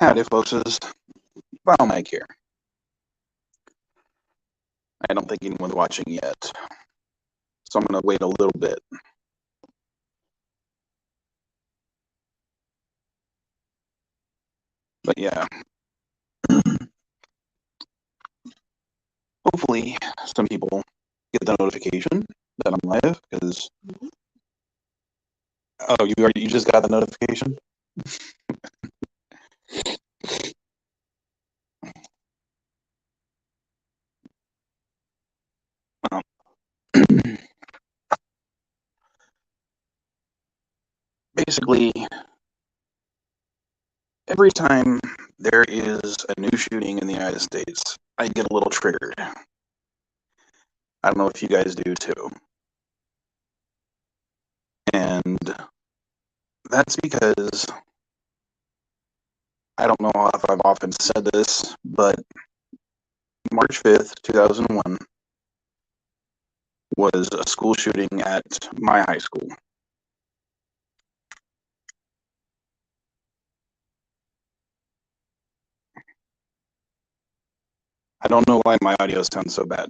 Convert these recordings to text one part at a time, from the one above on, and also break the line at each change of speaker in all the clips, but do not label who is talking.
Howdy, folks. It's File Mike here. I don't think anyone's watching yet, so I'm going to wait a little bit. But yeah, hopefully some people get the notification that I'm live, because... Oh, you just got the notification? Um, basically, every time there is a new shooting in the United States, I get a little triggered. I don't know if you guys do too. And that's because, I don't know if I've often said this, but March 5th, 2001 was a school shooting at my high school. I don't know why my audio sounds so bad.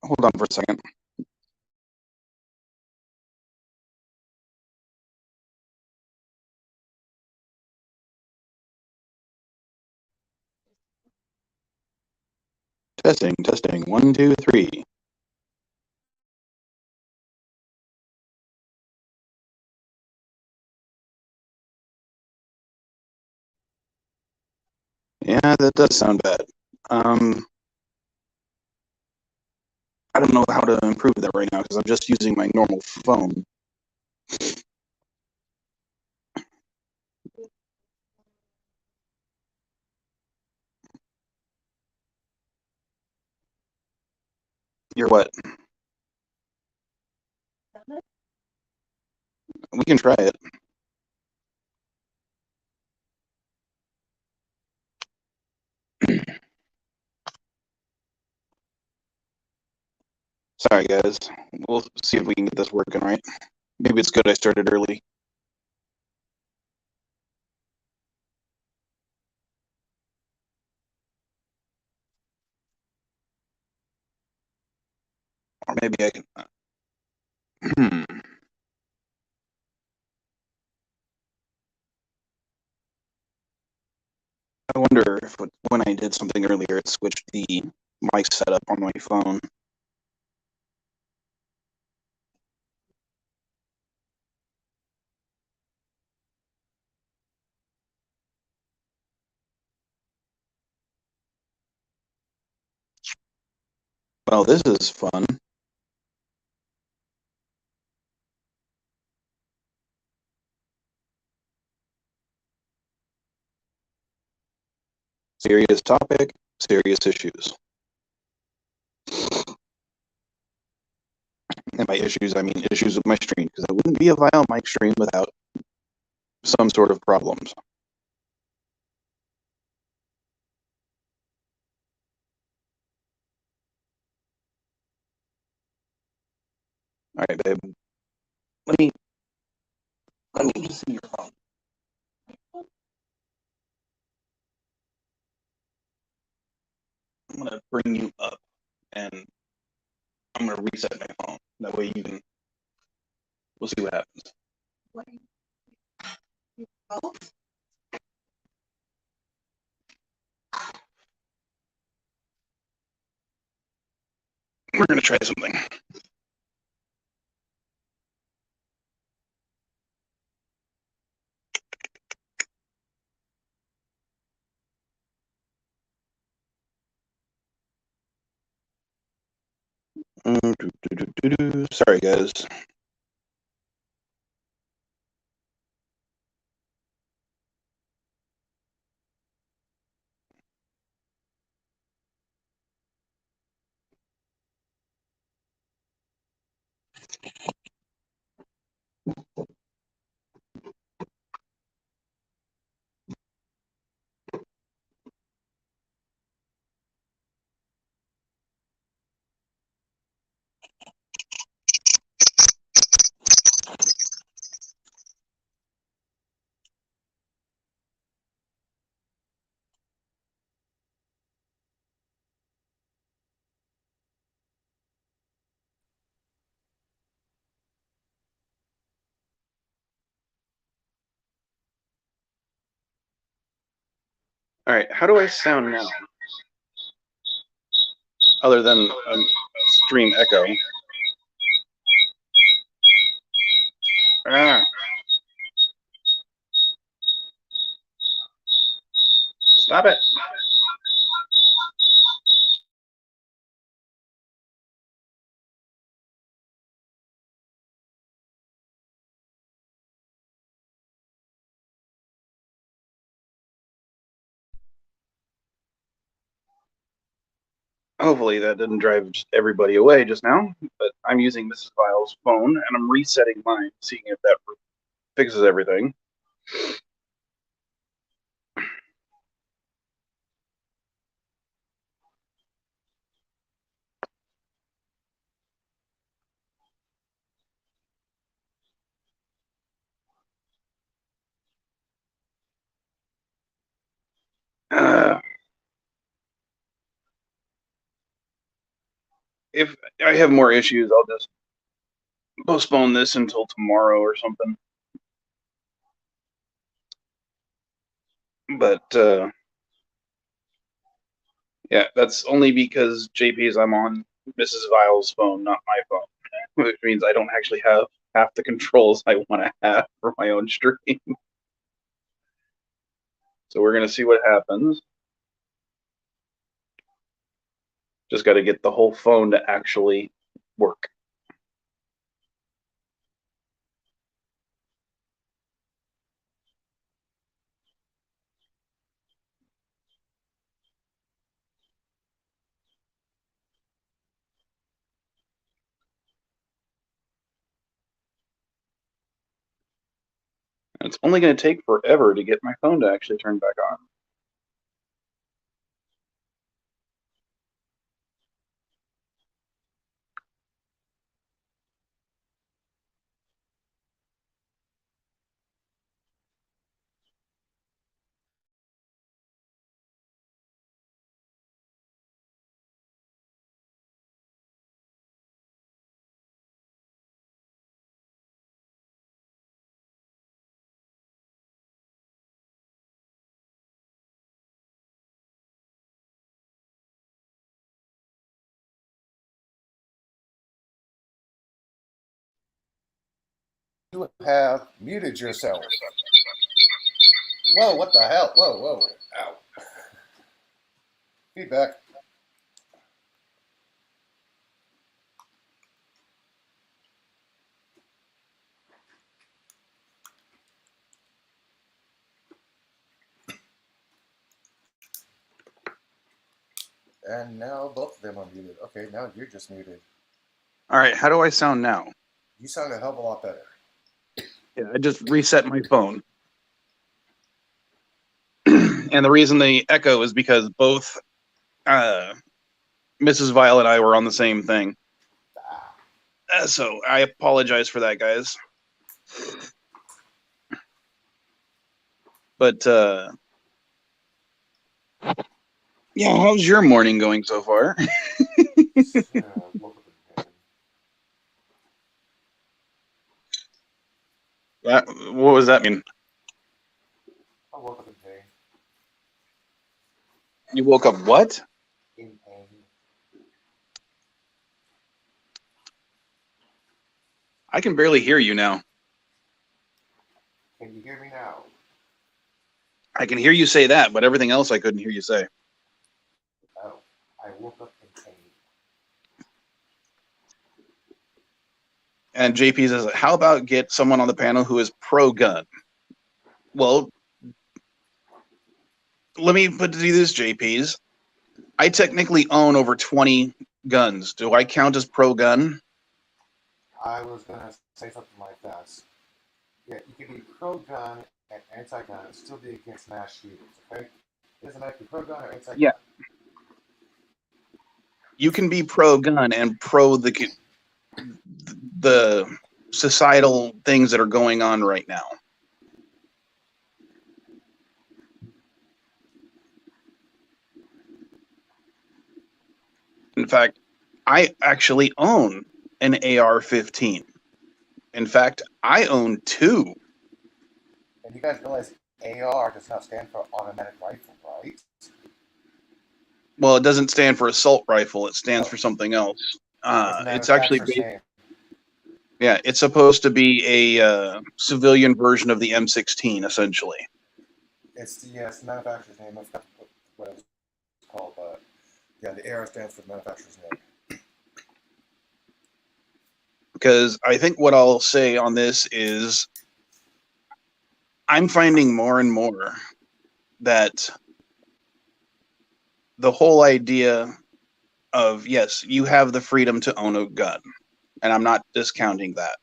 Hold on for a second. Testing, testing. 1, 2, 3. Yeah, that does sound bad. I don't know how to improve that right now because I'm just using my normal phone. You're what? We can try it. Sorry, guys. We'll see if we can get this working right. Maybe it's good I started early. Or maybe I can... I wonder if when I did something earlier, it switched the mic setup on my phone. Well, this is fun. Serious topic, serious issues. And by issues, I mean issues with my stream, because it wouldn't be a Vile mic stream without some sort of problems. All right, babe. Let me just see your phone. I'm gonna bring you up, and I'm gonna reset my phone. That way you can. We'll see what happens. We're gonna try something. Sorry, guys. All right, how do I sound now? Other than stream echo. Ah, stop it. Hopefully that didn't drive everybody away just now, but I'm using Mrs. Vile's phone and I'm resetting mine, seeing if that fixes everything. If I have more issues, I'll just postpone this until tomorrow or something. But yeah, that's only because JP's I'm on Mrs. Vile's phone, not my phone, which means I don't actually have half the controls I want to have for my own stream. So we're going to see what happens. Just got to get the whole phone to actually work. It's only going to take forever to get my phone to actually turn back on.
You have muted yourself. Whoa, what the hell? Whoa, whoa. Ow. Feedback. And now both of them are muted. Okay, now you're just muted.
All right, how do I sound now?
You sound a hell of a lot better.
Yeah, I just reset my phone. And the reason the echo is because both Mrs. Vile and I were on the same thing. So I apologize for that, guys. But yeah, how's your morning going so far? What was that mean?
I woke up in pain.
You woke up what?
In pain.
I can barely hear you now.
Can you hear me now?
I can hear you say that, but everything else I couldn't hear you say.
Oh, I woke up in pain.
And JP says, how about get someone on the panel who is pro-gun? Well, let me put it to you this, JPs. I technically own over 20 guns. Do I count as pro-gun?
I was going to say something like that. Yeah, you can be pro-gun and anti-gun and still be against mass shootings, okay? It doesn't matter if you're pro-gun or anti-gun.
Yeah. You can be pro-gun and pro the societal things that are going on right now. In fact, I actually own an AR-15. In fact, I own two.
And you guys realize AR does not stand for automatic rifle, right?
Well, it doesn't stand for assault rifle. It stands
Oh.
for something else.
It's the
It's actually
manufacturer's name.
yeah, it's supposed to be a civilian version of the M16, essentially.
It's the manufacturer's name. I forgot what it was called, but yeah, the AR stands for the manufacturer's name.
Because I think what I'll say on this is I'm finding more and more that the whole idea of, yes, you have the freedom to own a gun, and I'm not discounting that.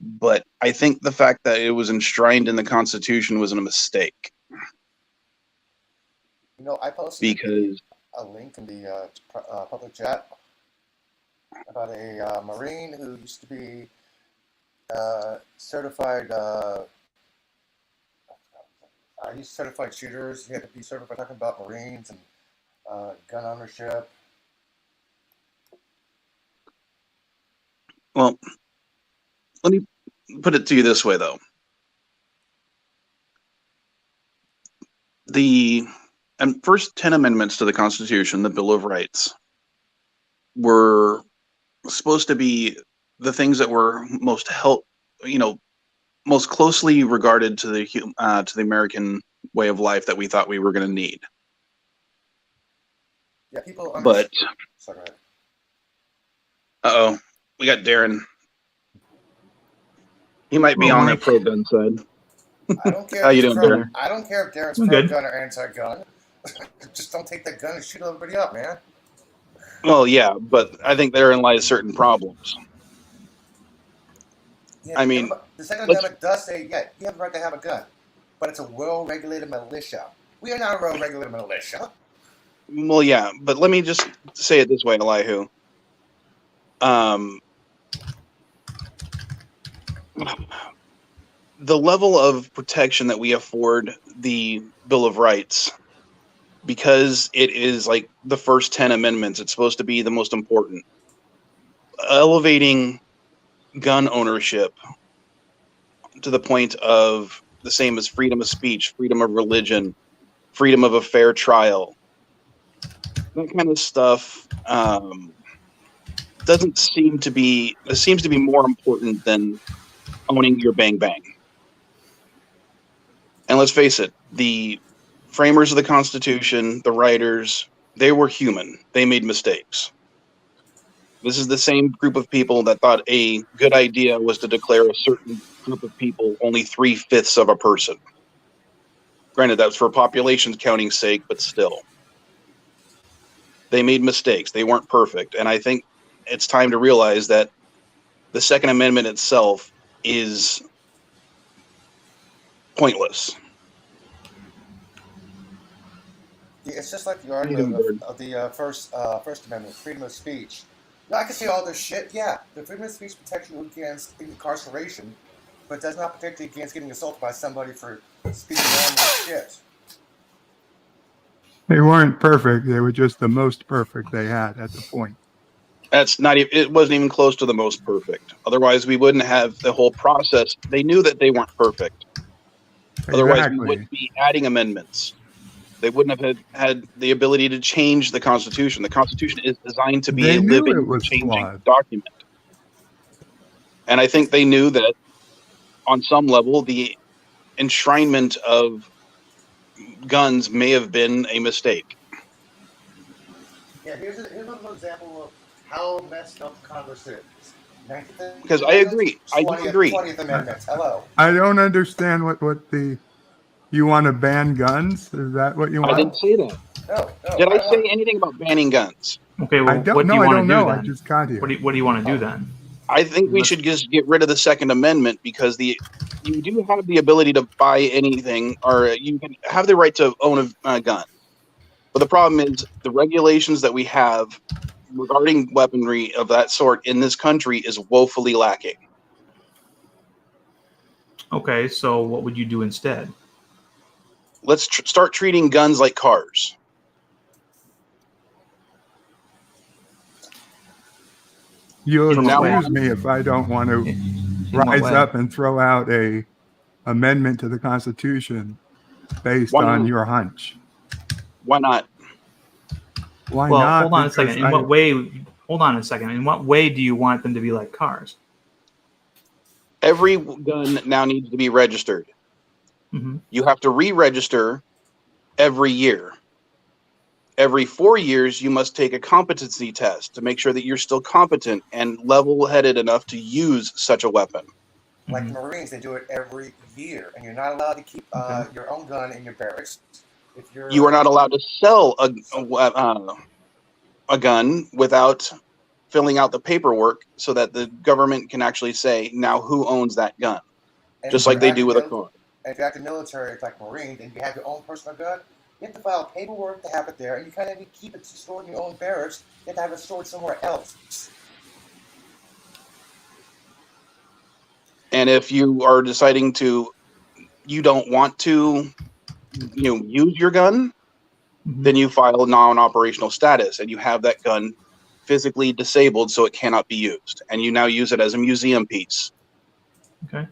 But I think the fact that it was enshrined in the Constitution was a mistake.
You know, I posted
Because
a link in the public chat about a Marine who used to be certified. He's certified shooters. He had to be certified talking about Marines and gun ownership.
well, let me put it to you this way, though. The first 10 amendments to the Constitution, the Bill of Rights, were supposed to be the things that were most most closely regarded to the American way of life that we thought we were going to need.
Yeah, people
But
sorry, go ahead.
uh-oh, we got Darren. He might be
Well,
on the
Mike.
pro-gun side.
I don't care.
How
if
you
he's
doing,
pro,
Darren?
I don't care if Darren's
I'm
pro
good.
gun or anti-gun. Just don't take that gun and shoot everybody up, man.
Well, yeah, but I think therein lies certain problems.
Yeah,
I mean,
the Second
let's-
Amendment does say, yeah, you have the right to have a gun, but it's a well-regulated militia. We are not a well-regulated militia.
Well, yeah, but let me just say it this way, Elihu. The level of protection that we afford the Bill of Rights, because it is like the first 10 amendments, it's supposed to be the most important. Elevating gun ownership to the point of the same as freedom of speech, freedom of religion, freedom of a fair trial, that kind of stuff doesn't seem to be, it seems to be more important than owning your bang bang. And let's face it, the framers of the Constitution, the writers, they were human. They made mistakes. This is the same group of people that thought a good idea was to declare a certain group of people only 3/5 of a person. Granted, that's for population counting's sake, but still. They made mistakes. They weren't perfect. And I think it's time to realize that the Second Amendment itself is pointless.
Yeah, it's just like the argument of the First Amendment, freedom of speech. Now, I can see all this shit. Yeah, the freedom of speech protects you against incarceration, but does not protect you against getting assaulted by somebody for speaking random shit.
They weren't perfect. They were just the most perfect they had at the point.
That's not even, it wasn't even close to the most perfect. Otherwise, we wouldn't have the whole process. They knew that they weren't perfect. Otherwise, we wouldn't be adding amendments. They wouldn't have had the ability to change the Constitution. The Constitution is designed to be a living, changing document. And I think they knew that on some level, the enshrinement of guns may have been a mistake.
Yeah, here's another example of how messed up Congress is.
Because I agree. I do agree.
20th Amendment. Hello.
I don't understand what the you want to ban guns? Is that what you want?
I didn't say that.
No.
Did I say anything about banning guns?
Okay, well, what do you want to do then?
I just got here.
What do you want to do then?
I think we should just get rid of the Second Amendment because you do have the ability to buy anything, or you can have the right to own a gun. But the problem is the regulations that we have regarding weaponry of that sort in this country is woefully lacking.
Okay, so what would you do instead?
Let's start treating guns like cars.
You'll excuse me if I don't want to rise up and throw out a amendment to the Constitution based
Why
on
not?
your hunch.
Why not?
Why
Well,
not?
hold on a second.
Because
In what way? Hold on a second. In what way do you want them to be like cars?
Every gun now needs to be registered.
Mm-hmm.
You have to re-register every year. Every 4 years, you must take a competency test to make sure that you're still competent and level-headed enough to use such a weapon.
Like
Mm-hmm.
Marines, they do it every year, and you're not allowed to keep
Okay.
your own gun in your barracks. If you're,
You are not allowed to sell a gun without filling out the paperwork so that the government can actually say, now who owns that gun?
and
Just
if
like
you're
they do with a
active
car.
And if you're active military, it's like Marines, and you have your own personal gun, you have to file paperwork to have it there, and you kind of keep it stored in your own barracks. You have to have it stored somewhere else.
And if you are deciding you don't want to, use your gun,
Mm-hmm.
then you file a non-operational status, and you have that gun physically disabled so it cannot be used, and you now use it as a museum piece.
Okay.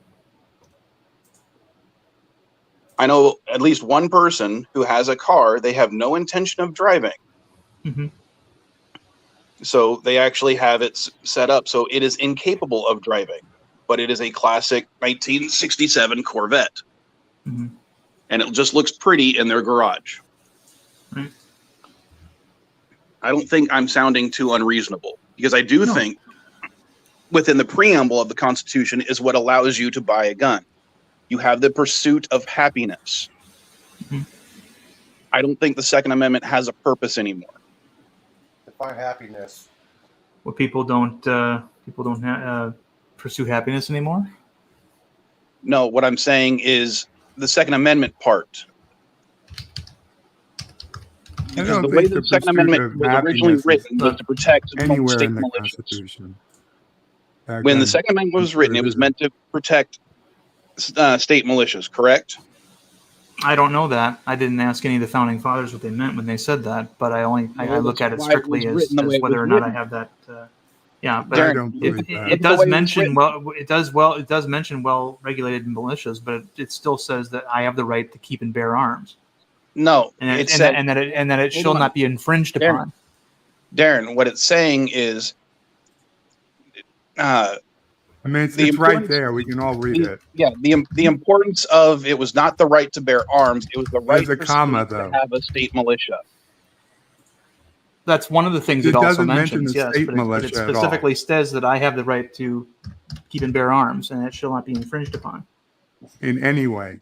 I know at least one person who has a car they have no intention of driving.
Mm-hmm.
So they actually have it set up so it is incapable of driving, but it is a classic 1967 Corvette.
Mm-hmm.
And it just looks pretty in their garage.
Right.
I don't think I'm sounding too unreasonable, because I do think within the preamble of the Constitution is what allows you to buy a gun. You have the pursuit of happiness.
Mm-hmm.
I don't think the Second Amendment has a purpose anymore.
Define happiness.
Well, people don't pursue happiness anymore.
No, what I'm saying is the Second Amendment part. Because the way the Second Amendment was originally written was to protect
anywhere
state
in the
militias.
Constitution.
When the Second Amendment was written, it was meant to protect state militias, correct?
I don't know that. I didn't ask any of the founding fathers what they meant when they said that, but I look at it strictly as whether or not I have that. Yeah, but it does mention well-regulated militias, but it still says that I have the right to keep and bear arms.
No,
and that it shall not be infringed upon.
Darren, what it's saying is,
it's right there. We can all read it.
Yeah, the importance of it was not the right to bear arms; it was the right
to
have a state militia.
That's one of the things it also mentions. Yes, but it
specifically
says that I have the right to keep and bear arms, and it shall not be infringed upon
in any way.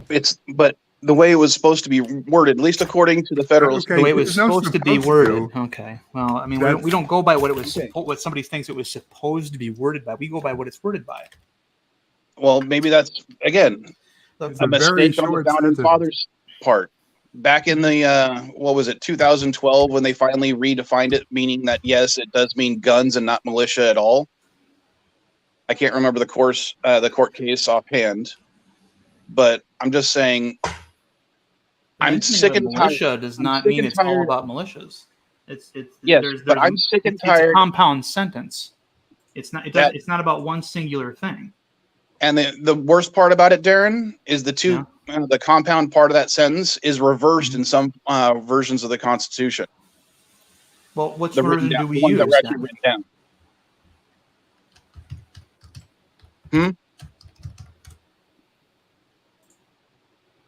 But the way it was supposed to be worded, at least according to the Federalist,
the way it was supposed to be worded. Okay. Well, I mean, we don't go by what it was. What somebody thinks it was supposed to be worded by. We go by what it's worded by.
Well, maybe that's again a mistake on the founding fathers' part. Back in the 2012, when they finally redefined it, meaning that yes, it does mean guns and not militia at all. I can't remember the court case offhand, but I'm just saying. I'm sick and tired.
Militia does not mean it's all about militias.
But I'm sick and tired.
It's a compound sentence. It's not. It's not about one singular thing.
And the worst part about it, Darren, is the compound part of that sentence is reversed in some versions of the Constitution.
Well, which version do we use?
Written down.
I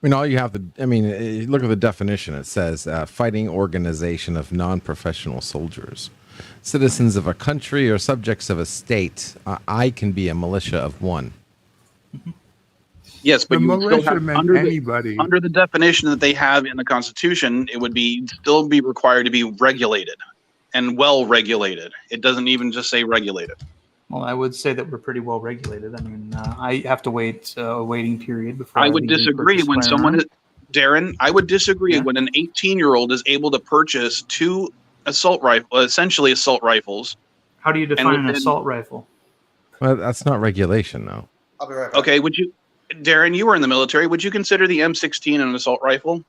mean, all you have to, look at the definition. It says fighting organization of non-professional soldiers, citizens of a country or subjects of a state. I can be a militia of one.
Yes, but
the militia meant anybody.
Under the definition that they have in the Constitution, it would still be required to be regulated and well regulated. It doesn't even just say regulated.
Well, I would say that we're pretty well regulated. I mean, I have to wait a waiting period before
I would disagree when someone, Darren, I would disagree when an 18-year-old is able to purchase two essentially assault rifles.
How do you define an assault rifle?
Well, that's not regulation, though.
I'll be right back.
Okay, Darren, you were in the military. Would you consider the M16 an assault rifle?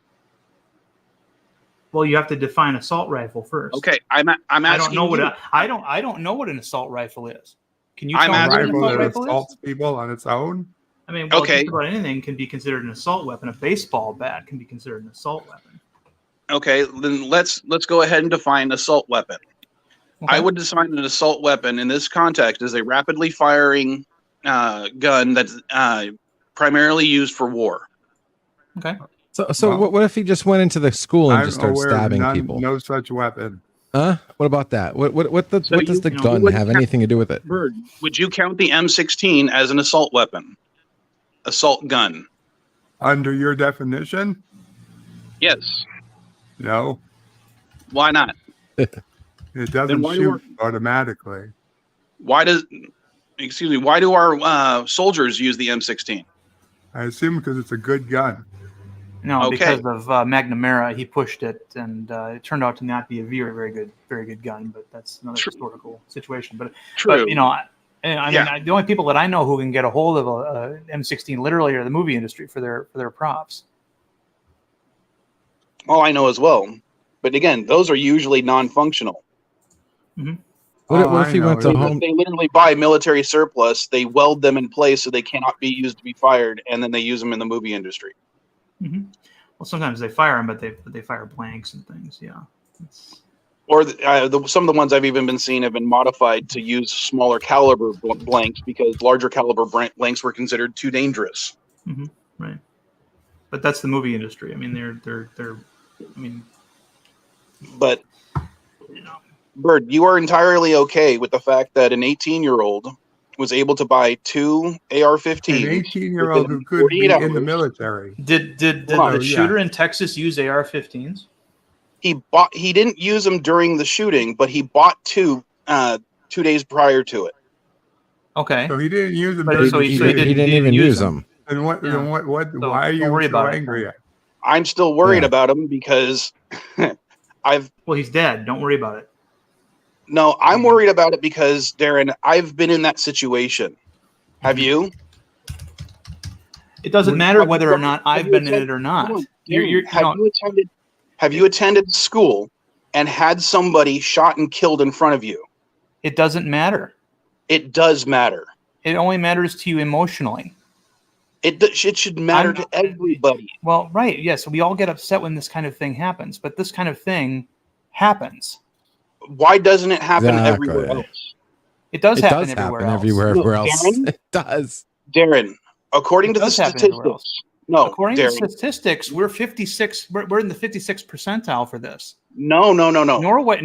Well, you have to define assault rifle first.
Okay, I'm asking.
I don't know what an assault rifle is. Can you tell me
what an
assault
rifle that assaults people on its own?
I mean, well,
Okay.
just about anything can be considered an assault weapon. A baseball bat can be considered an assault weapon.
Okay, then let's go ahead and define assault weapon.
Okay.
I would define an assault weapon in this context as a rapidly firing gun that's primarily used for war.
Okay.
So
Well,
what if he just went into the school and
I'm
just started
aware of
stabbing people?
no such weapon.
Huh? What about that? What does the gun have anything to do with it?
Bird, would you count the M16 as an assault weapon? Assault gun?
Under your definition?
Yes.
No.
Why not?
It doesn't
why
shoot automatically.
Why do our soldiers use the M16?
I assume because it's a good gun.
No,
Okay.
because of McNamara, he pushed it, and it turned out to not be a very good gun. But that's another historical situation. But you know, I mean, the only people that I know who can get a hold of a M16 literally are the movie industry for their props.
Oh, I know as well. But again, those are usually non-functional.
Mm-hmm.
What if he went to home?
They literally buy military surplus, they weld them in place so they cannot be used to be fired, and then they use them in the movie industry.
Mm-hmm. Well, sometimes they fire them, but they fire blanks and things. Yeah.
Or some of the ones I've even been seeing have been modified to use smaller caliber blanks because larger caliber blanks were considered too dangerous.
Mm-hmm. Right. But that's the movie industry. I mean, they're. I mean,
but
you know,
Bird, you are entirely okay with the fact that an 18-year-old was able to buy 2 AR-15s.
An 18-year-old who could be in the military.
Did the shooter in Texas use AR-15s?
He didn't use them during the shooting, but he bought 2 2 days prior to it.
Okay. So he didn't use them.
He didn't even use them.
And what?
Yeah.
And what?
So
why are you so angry?
I'm still worried about him because
Well, he's dead. Don't worry about it.
No, I'm worried about it because, Darren, I've been in that situation. Have you?
It doesn't matter whether or not I've been in it or not.
Have you attended school and had somebody shot and killed in front of you?
It doesn't matter.
It does matter.
It only matters to you emotionally.
It should matter to everybody.
Well, right. Yes, we all get upset when this kind of thing happens, but this kind of thing happens.
Why doesn't it happen everywhere else?
It does happen everywhere
else. Darren,
it does.
Darren, according to the statistics. No,
according to statistics, we're 56. We're in the 56th percentile for this.
No.
Norway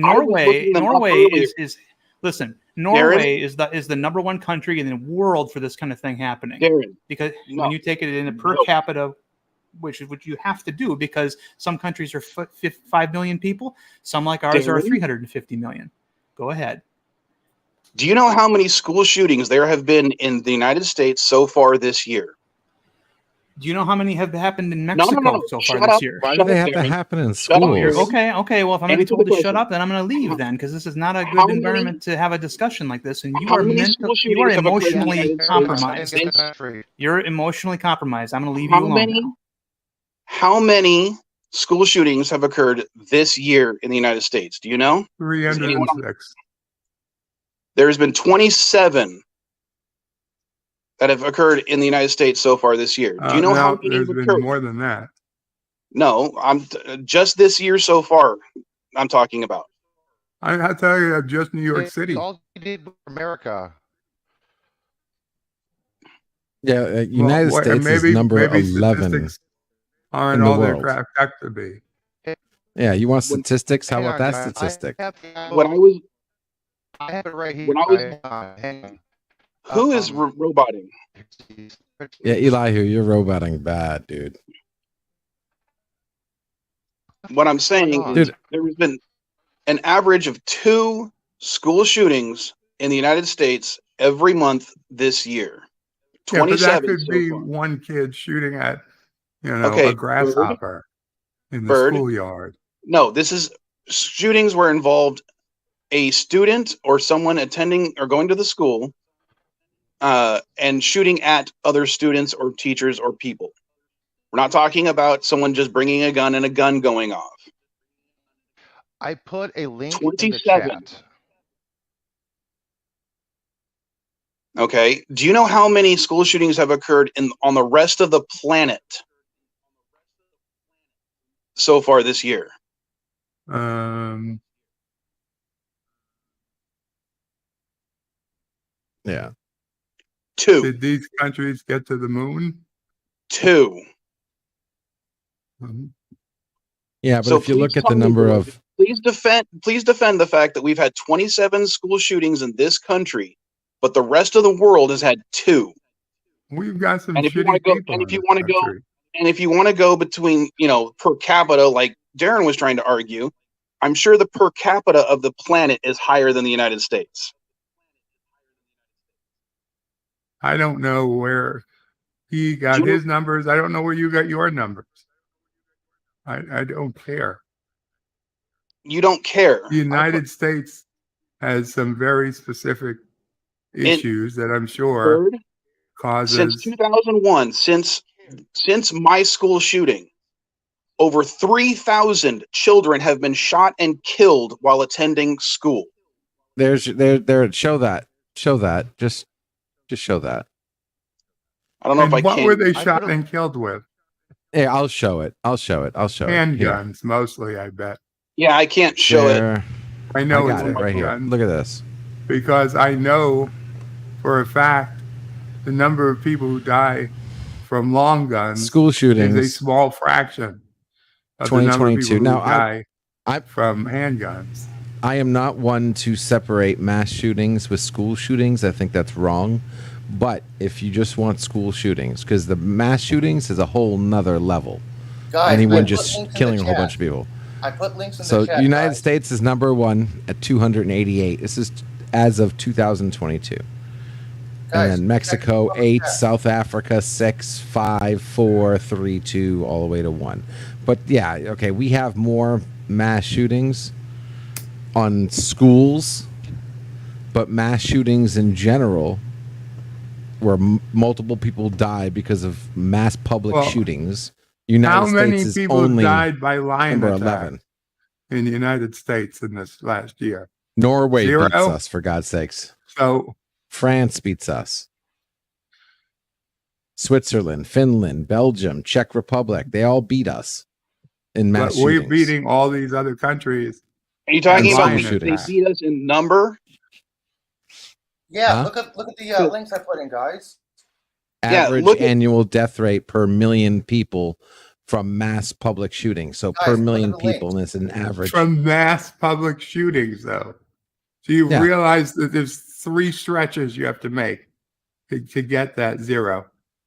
is listen. Norway is the number one country in the world for this kind of thing happening.
Darren,
because when you take it in a per capita, which is what you have to do, because some countries are 5 million people, some like ours are 350 million. Go ahead.
Do you know how many school shootings there have been in the United States so far this year?
Do you know how many have happened in Mexico so far this year?
Why do they have to happen in schools?
Okay. Well, if I'm going to be told to shut up, then I'm going to leave then, because this is not a good environment to have a discussion like this. And you are emotionally compromised. You're emotionally compromised. I'm going to leave you alone now.
How many school shootings have occurred this year in the United States? Do you know?
306.
There's been 27 that have occurred in the United States so far this year. Do you know how many
there's
have
been
occurred?
More than that.
No, I'm just this year so far. I'm talking about.
I tell you, just New York City.
All you did for America.
Yeah, United States is number 11
aren't
in the
all
world.
They're cracked up to be.
Yeah, you want statistics? How about that statistic?
I have it right here.
Who is roboting?
Yeah, Elihu, you're roboting bad, dude.
What I'm saying is there has been an average of 2 school shootings in the United States every month this year. 27
but that could
so
be
far.
one kid shooting at, a grasshopper in the schoolyard.
No, this is shootings where involved a student or someone attending or going to the school and shooting at other students or teachers or people. We're not talking about someone just bringing a gun and a gun going off.
I put a link
27.
in the chat.
Okay. Do you know how many school shootings have occurred on the rest of the planet so far this year?
Yeah.
2.
Did these countries get to the moon?
2.
Mm-hmm.
Yeah, but if you look at the number of
please defend the fact that we've had 27 school shootings in this country, but the rest of the world has had 2.
We've got some
and if you
shitty
want to go,
people
and if
in
you
this
want to go,
country.
and if you want to go between, per capita, like Darren was trying to argue, I'm sure the per capita of the planet is higher than the United States.
I don't know where he got his numbers. I don't know where you got your numbers. I don't care.
You don't care.
The United States has some very specific issues that I'm sure causes.
Since 2001, since my school shooting, over 3,000 children have been shot and killed while attending school.
There. Show that. Just show that.
I don't know if I can.
What were they shot and killed with?
Yeah, I'll show it.
Handguns, mostly, I bet.
Yeah, I can't show it.
I know
I got it right here. Look at this.
Because I know for a fact the number of people who die from long guns,
school shootings,
is a small fraction of the number of people who die from handguns.
I am not one to separate mass shootings with school shootings. I think that's wrong. But if you just want school shootings, because the mass shootings is a whole nother level.
Guys,
anyone just killing a whole bunch of people.
I put links in the chat.
So United States is number 1 at 288. This is as of 2022. And then Mexico 8, South Africa 6, 5, 4, 3, 2, all the way to 1. But yeah, okay, we have more mass shootings on schools, but mass shootings in general, where multiple people die because of mass public shootings. United States is only
how many people died by lion
number
attack
11
in the United States in this last year?
Norway
0?
beats us, for God's sakes.
So
France beats us. Switzerland, Finland, Belgium, Czech Republic, they all beat us in mass shootings.
We're beating all these other countries.
Are you talking about they beat us in number?
Yeah, look at the links I put in, guys.
Average annual death rate per million people from mass public shootings. So per million people, and it's an average.
From mass public shootings, though. So you realize that there's 3 stretches you have to make to get that 0.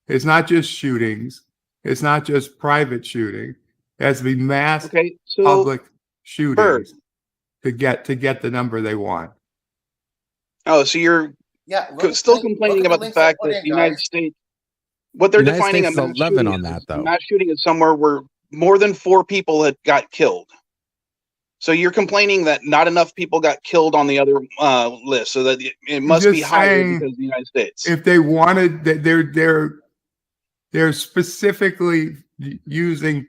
It's not just shootings. It's not just private shooting. It has to be mass public shootings to get the number they want.
Oh, so you're still complaining about the fact that the United States, what they're defining a mass
11 on that, though.
Mass shooting is somewhere where more than 4 people had got killed. So you're complaining that not enough people got killed on the other list, so that it must be higher because of the United States.
If they wanted, they're specifically using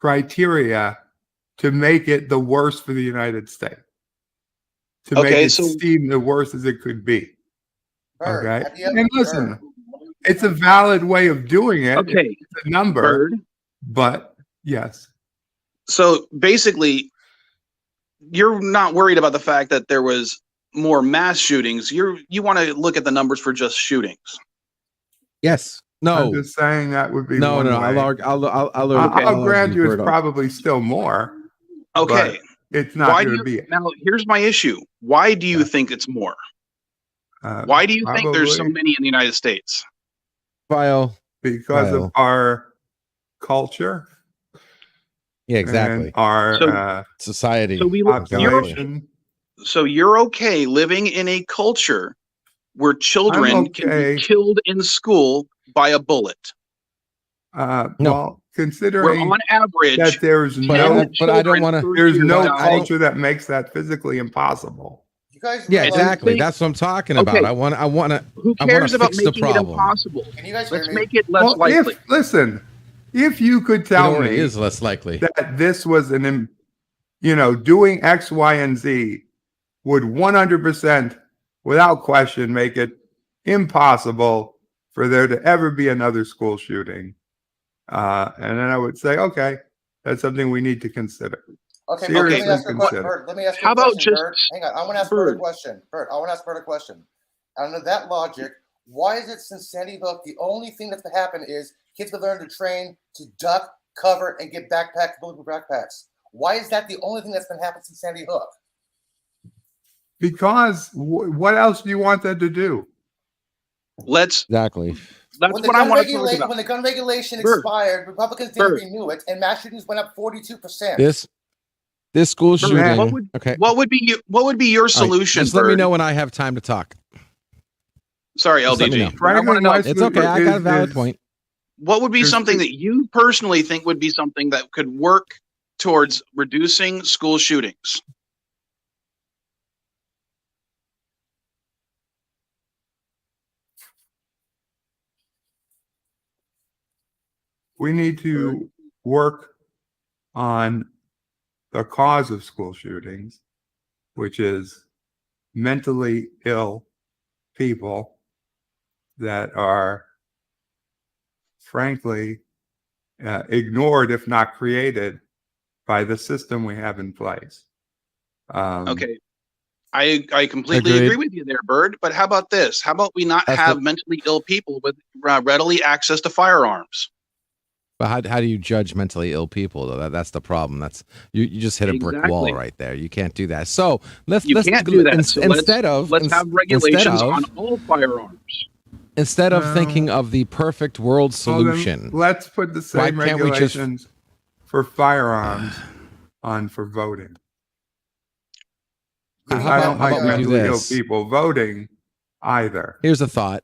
criteria to make it the worst for the United States, to make it seem the worst as it could be. Okay, and listen, it's a valid way of doing it.
Okay,
it's a number, but yes.
So basically, you're not worried about the fact that there was more mass shootings. You want to look at the numbers for just shootings.
Yes. No.
I'm just saying that would be
no.
Way. I'll grant you it's probably still more.
Okay.
It's not going to be.
Now, here's my issue. Why do you think it's more? Why do you think there's so many in the United States?
Because of our culture.
Yeah, exactly.
And our
society.
So you're okay living in a culture where children can be killed in school by a bullet.
Well, considering
where on average
that there's
but I don't want to.
There's no culture that makes that physically impossible.
You guys,
exactly. That's what I'm talking about.
Okay.
I want to.
Who cares about making it impossible?
Can you guys
Let's make it less likely.
If you could tell me
it is less likely
that this was doing X, Y, and Z would 100% without question make it impossible for there to ever be another school shooting. And then I would say, okay, that's something we need to consider.
Okay,
Seriously
let me ask you
consider.
let me ask you
How
a
about
question,
just
Bert. Hang on, I want to ask Bert a question. Bert, I want to ask Bert a question. Under that logic, why is it since Sandy Hook, the only thing that's going to happen is kids will learn to train to duck, cover, and get backpacks, bulletproof backpacks? Why is that the only thing that's going to happen since Sandy Hook?
Because what else do you want them to do?
Exactly.
That's what I want to talk about.
When the gun regulation expired, Republicans didn't renew it, and mass shootings went up 42%.
This school shooting.
What would be your solution?
Just let me know when I have time to talk.
Sorry, LDG. I want to know.
It's okay. I got a valid point.
What would be something that you personally think would be something that could work towards reducing school shootings?
We need to work on the cause of school shootings, which is mentally ill people that are, frankly, ignored, if not created, by the system we have in place.
Okay. I completely agree with you there, Bird. But how about this? How about we not have mentally ill people with readily access to firearms?
But how do you judge mentally ill people though? That's the problem. That's you just hit a brick wall right there. You can't do that. So let's do that. Let's
have regulations on all firearms.
Instead of thinking of the perfect world solution,
let's put the same regulations for firearms on for voting. Because I don't like mentally ill people voting either.
Here's a thought.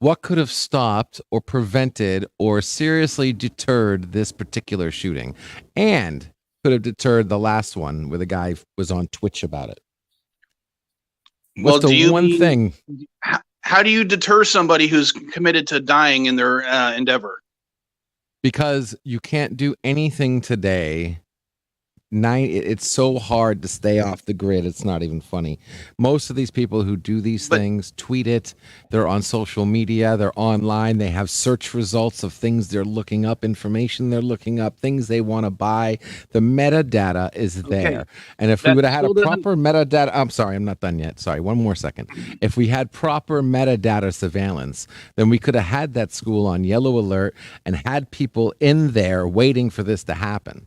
What could have stopped or prevented or seriously deterred this particular shooting, and could have deterred the last one where the guy was on Twitch about it? What's the one thing?
How do you deter somebody who's committed to dying in their endeavor?
Because you can't do anything today. It's so hard to stay off the grid. It's not even funny. Most of these people who do these things tweet it. They're on social media. They're online. They have search results of things they're looking up, information they're looking up, things they want to buy. The metadata is there. And if we would have had a proper metadata, I'm sorry, I'm not done yet. Sorry, one more second. If we had proper metadata surveillance, then we could have had that school on yellow alert and had people in there waiting for this to happen.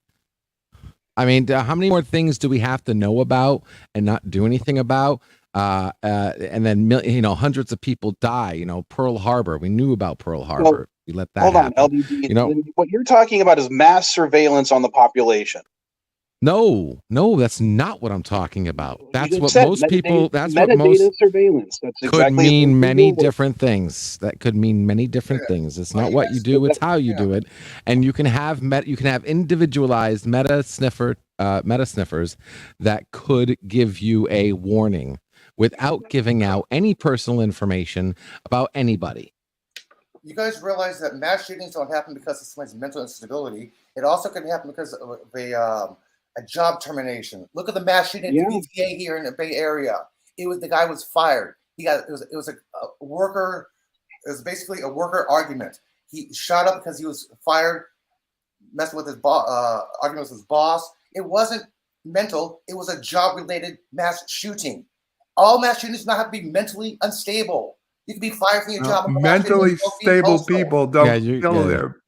I mean, how many more things do we have to know about and not do anything about? And then, hundreds of people die. Pearl Harbor. We knew about Pearl Harbor. Well, we let that happen.
Hold on, LDG. What you're talking about is mass surveillance on the population.
No, that's not what I'm talking about. That's what most people. That's what most
surveillance. That's
could mean many different things. That could mean many different things. It's not what you do; it's how you do it. And you can have individualized meta sniffers that could give you a warning without giving out any personal information about anybody.
You guys realize that mass shootings don't happen because of somebody's mental instability. It also can happen because of a job termination. Look at the mass shooting at the VTA here in the Bay Area. The guy was fired. It was a worker. It was basically a worker argument. He shot up because he was fired, messing with his argument with his boss. It wasn't mental. It was a job-related mass shooting. All mass shootings do not have to be mentally unstable. You can be fired from your job.
Mentally stable people don't kill their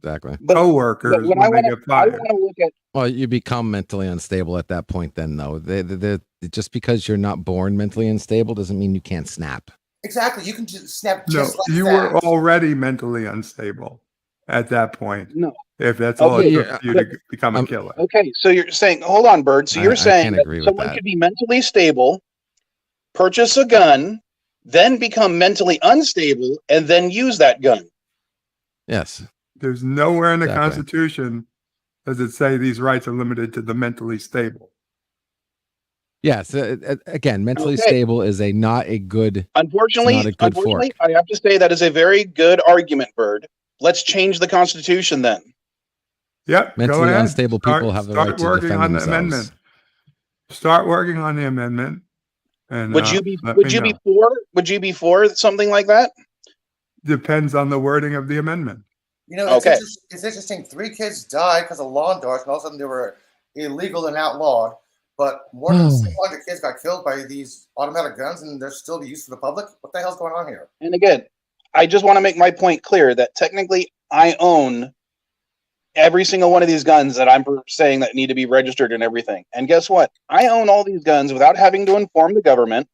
co-workers when they get fired.
Well, you become mentally unstable at that point then, though. Just because you're not born mentally unstable doesn't mean you can't snap.
Exactly. You can just snap
just like that. You were already mentally unstable at that point. No. If that's all it took for you to become a killer.
Okay, so you're saying, hold on, Bird. So you're saying that someone could be mentally stable, purchase a gun, then become mentally unstable, and then use that gun.
Yes.
There's nowhere in the Constitution does it say these rights are limited to the mentally stable.
Yes. Again, mentally stable is not a good.
Unfortunately, I have to say that is a very good argument, Bird. Let's change the Constitution then.
Yep.
Mentally unstable people have the right to defend themselves.
Start working on the amendment. And
would you be for something like that?
Depends on the wording of the amendment.
You know, it's interesting. 3 kids died because of lawn darts, and all of a sudden they were illegal and outlawed. But more than 600 kids got killed by these automatic guns, and they're still the use for the public. What the hell's going on here?
And again, I just want to make my point clear that technically I own every single one of these guns that I'm saying that need to be registered and everything. And guess what? I own all these guns without having to inform the government.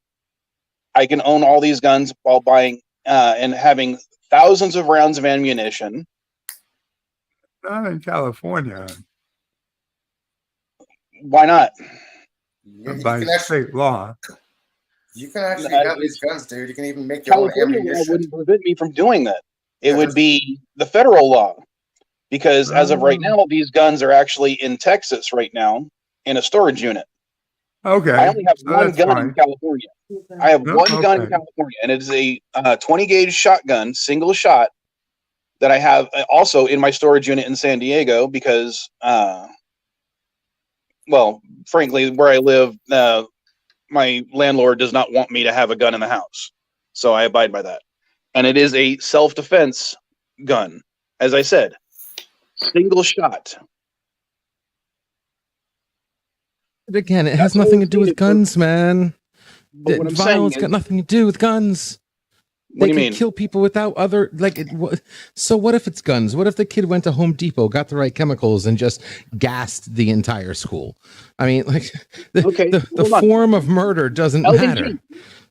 I can own all these guns while buying and having thousands of rounds of ammunition.
Not in California.
Why not?
By state law.
You can actually have these guns, dude. You can even make your own
California
ammunition.
law wouldn't prevent me from doing that. It would be the federal law. Because as of right now, these guns are actually in Texas right now in a storage unit.
Okay.
I only have one gun in California. I have one gun in California, and it is a 20 gauge shotgun, single shot, that I have also in my storage unit in San Diego because, well, frankly, where I live, my landlord does not want me to have a gun in the house. So I abide by that. And it is a self-defense gun. As I said, single shot.
But again, it has nothing to do with guns, man. Violence got nothing to do with guns.
What do you mean?
Kill people without other so what if it's guns? What if the kid went to Home Depot, got the right chemicals, and just gassed the entire school? I mean, like the form of murder doesn't matter.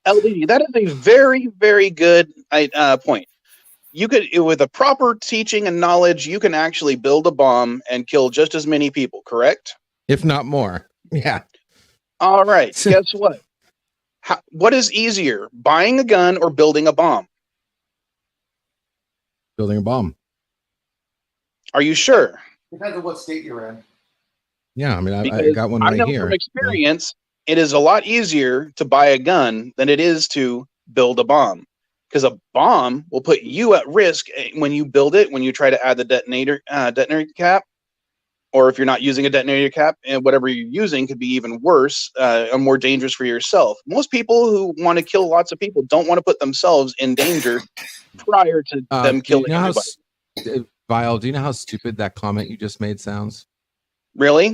LDG, that is a very, very good point. You could, with a proper teaching and knowledge, you can actually build a bomb and kill just as many people, correct?
If not more. Yeah.
All right. Guess what? What is easier, buying a gun or building a bomb?
Building a bomb.
Are you sure?
Depends on what state you're in.
Yeah, I mean, I got one right here.
From experience, it is a lot easier to buy a gun than it is to build a bomb. Because a bomb will put you at risk when you build it, when you try to add the detonator cap, or if you're not using a detonator cap, and whatever you're using could be even worse and more dangerous for yourself. Most people who want to kill lots of people don't want to put themselves in danger prior to them killing everybody.
Vile, do you know how stupid that comment you just made sounds?
Really?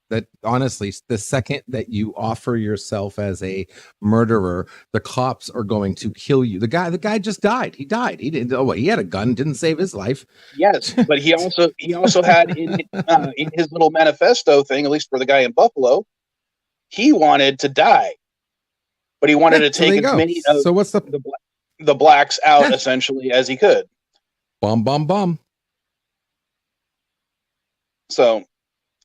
That honestly, the second that you offer yourself as a murderer, the cops are going to kill you. The guy just died. He died. He didn't. Oh, he had a gun. Didn't save his life.
Yes, but he also had in his little manifesto thing, at least for the guy in Buffalo, he wanted to die, but he wanted to take as many of
what's
the blacks out essentially as he could.
Bomb.
So.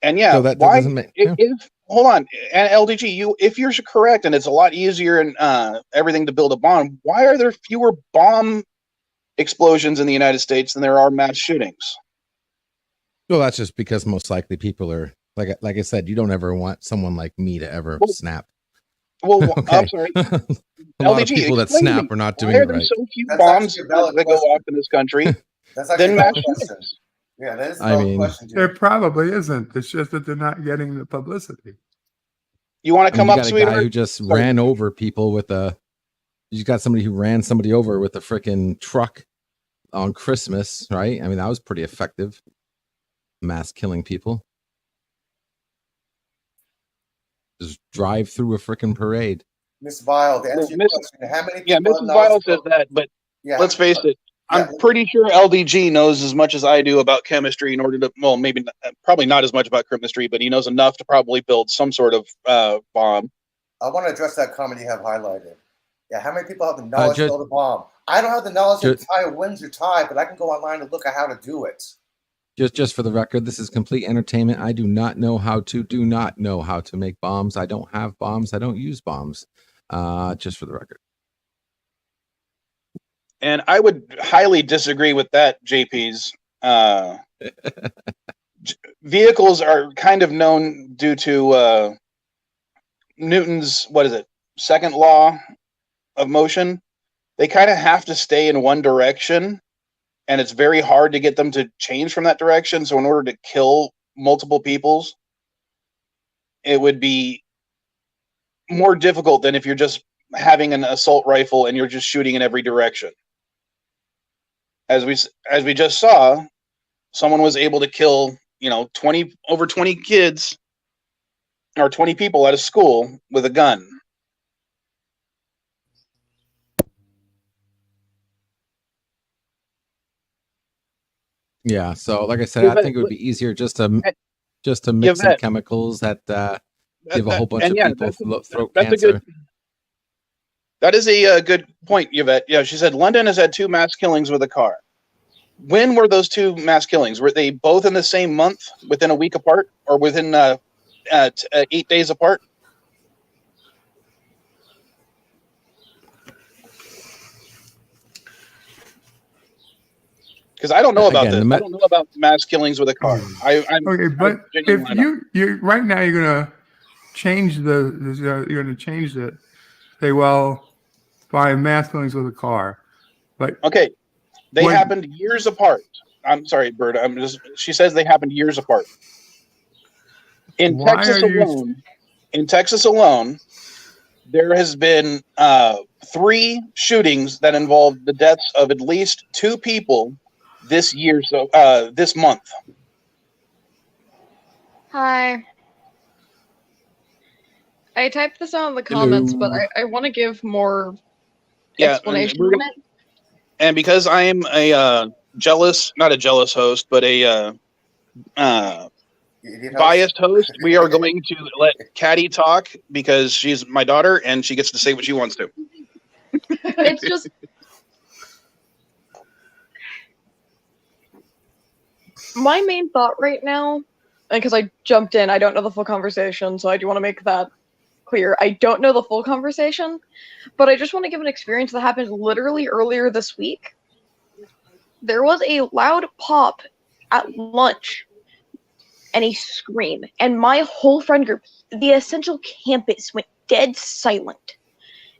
And yeah,
so that doesn't make,
if hold on, and LDG, if you're correct, and it's a lot easier and everything to build a bomb, why are there fewer bomb explosions in the United States than there are mass shootings?
Well, that's just because most likely people are like I said, you don't ever want someone like me to ever snap.
Well,
okay.
I'm sorry.
A lot of people that snap are not doing it right.
Why are there so few bombs that go off in this country than mass shootings?
Yeah, that is a question.
There probably isn't. It's just that they're not getting the publicity.
You want to come up,
sweetheart? A guy who just ran over people with a. You got somebody who ran somebody over with a freaking truck on Christmas, right? I mean, that was pretty effective. Mass killing people. Just drive through a freaking parade.
Miss Vile, to answer your question, how many people?
Yeah, Mrs. Vile says that, but let's face it. I'm pretty sure LDG knows as much as I do about chemistry in order to, well, probably not as much about chemistry, but he knows enough to probably build some sort of bomb.
I want to address that comment you have highlighted. Yeah, how many people have the knowledge to build a bomb? I don't have the knowledge to tie a Windsor tie, but I can go online and look at how to do it.
Just for the record, this is complete entertainment. I do not know how to make bombs. I don't have bombs. I don't use bombs. Just for the record.
And I would highly disagree with that, JP's. Vehicles are kind of known due to Newton's, second law of motion. They kind of have to stay in one direction, and it's very hard to get them to change from that direction. So in order to kill multiple peoples, it would be more difficult than if you're just having an assault rifle and you're just shooting in every direction. As we just saw, someone was able to kill, 20 kids or 20 people at a school with a gun.
Yeah. So, like I said, I think it would be easier just to mix some chemicals that give a whole bunch of people throat cancer.
That is a good point, Yvette. Yeah, she said London has had 2 mass killings with a car. When were those 2 mass killings? Were they both in the same month, within a week apart, or within 8 days apart? Because I don't know about this. I don't know about mass killings with a car.
Okay, but if you right now you're gonna change it. Say, well, by mass killings with a car, but
okay, they happened years apart. I'm sorry, Bert. She says they happened years apart. In Texas alone, there has been 3 shootings that involved the deaths of at least 2 people this year. So this month.
Hi. I typed this out in the comments, but I want to give more explanation on it.
And because I am not a jealous host, but a biased host, we are going to let Caddy talk because she's my daughter and she gets to say what she wants to.
It's just... My main thought right now, because I jumped in, I don't know the full conversation, so I do want to make that clear. I don't know the full conversation, but I just want to give an experience that happened literally earlier this week. There was a loud pop at lunch and a scream, and my whole friend group, the essential campus, went dead silent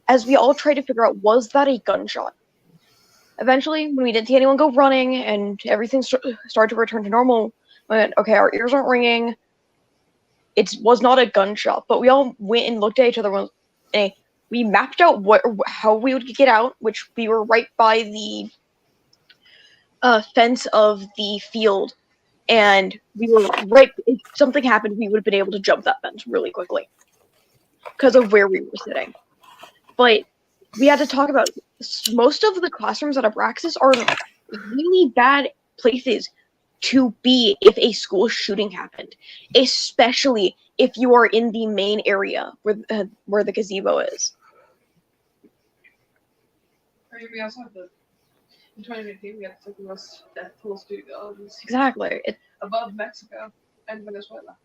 as we all tried to figure out, was that a gunshot? Eventually, when we didn't see anyone go running and everything started to return to normal, we went, okay, our ears aren't ringing. It was not a gunshot, but we all went and looked at each other and we mapped out how we would get out, which we were right by the fence of the field, and we were right. If something happened, we would have been able to jump that fence really quickly because of where we were sitting. But we had to talk about most of the classrooms at Abraxas are really bad places to be if a school shooting happened, especially if you are in the main area where the gazebo is.
We also have in 2019 we had the most death toll
exactly
above Mexico and Venezuela.